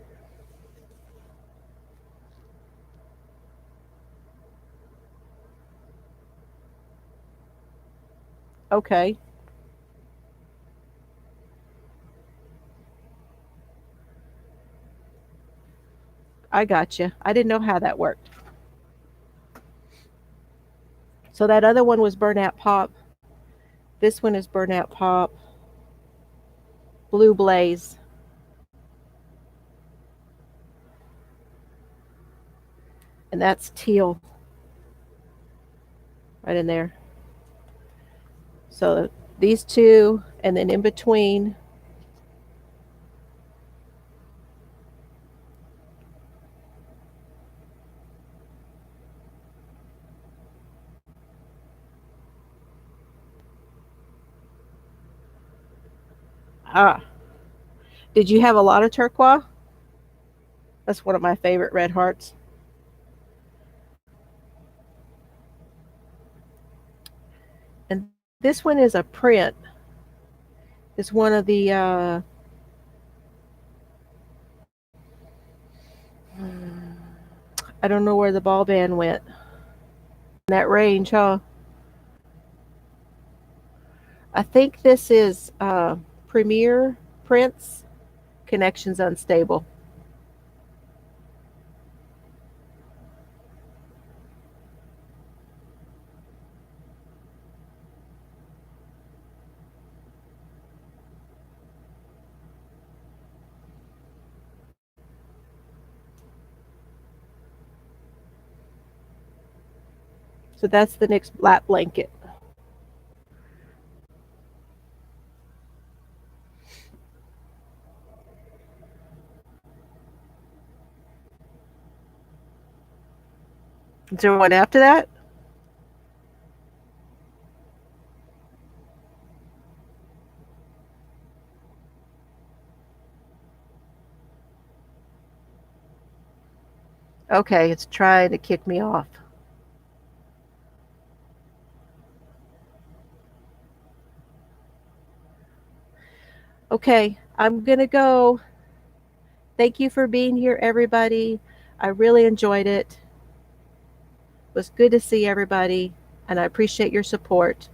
Okay, I got you. I didn't know how that worked. So that other one was burnout pop. This one is burnout pop, blue blaze, and that's teal right in there. So these two, and then in between, ah, did you have a lot of turquoise? That's one of my favorite red hearts. And this one is a print. It's one of the, I don't know where the ball band went. In that range, huh? I think this is Premier Prints, Connections Unstable. So that's the next lap blanket. Is there one after that? Okay, it's trying to kick me off. Okay, I'm going to go. Thank you for being here, everybody. I really enjoyed it. It was good to see everybody, and I appreciate your support.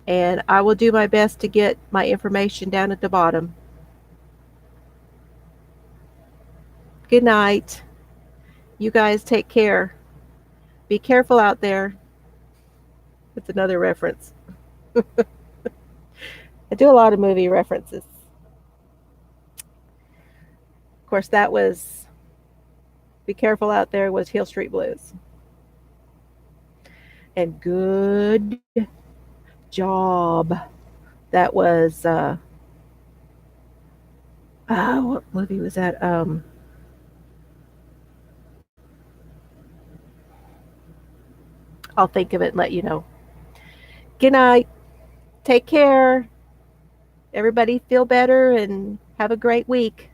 And I will do my best to get my information down at the bottom. Good night. You guys take care. Be careful out there. It's another reference. I do a lot of movie references. Of course, that was Be Careful Out There was Hill Street Blues. And Good Job. That was what movie was that? I'll think of it and let you know. Good night. Take care. Everybody feel better and have a great week.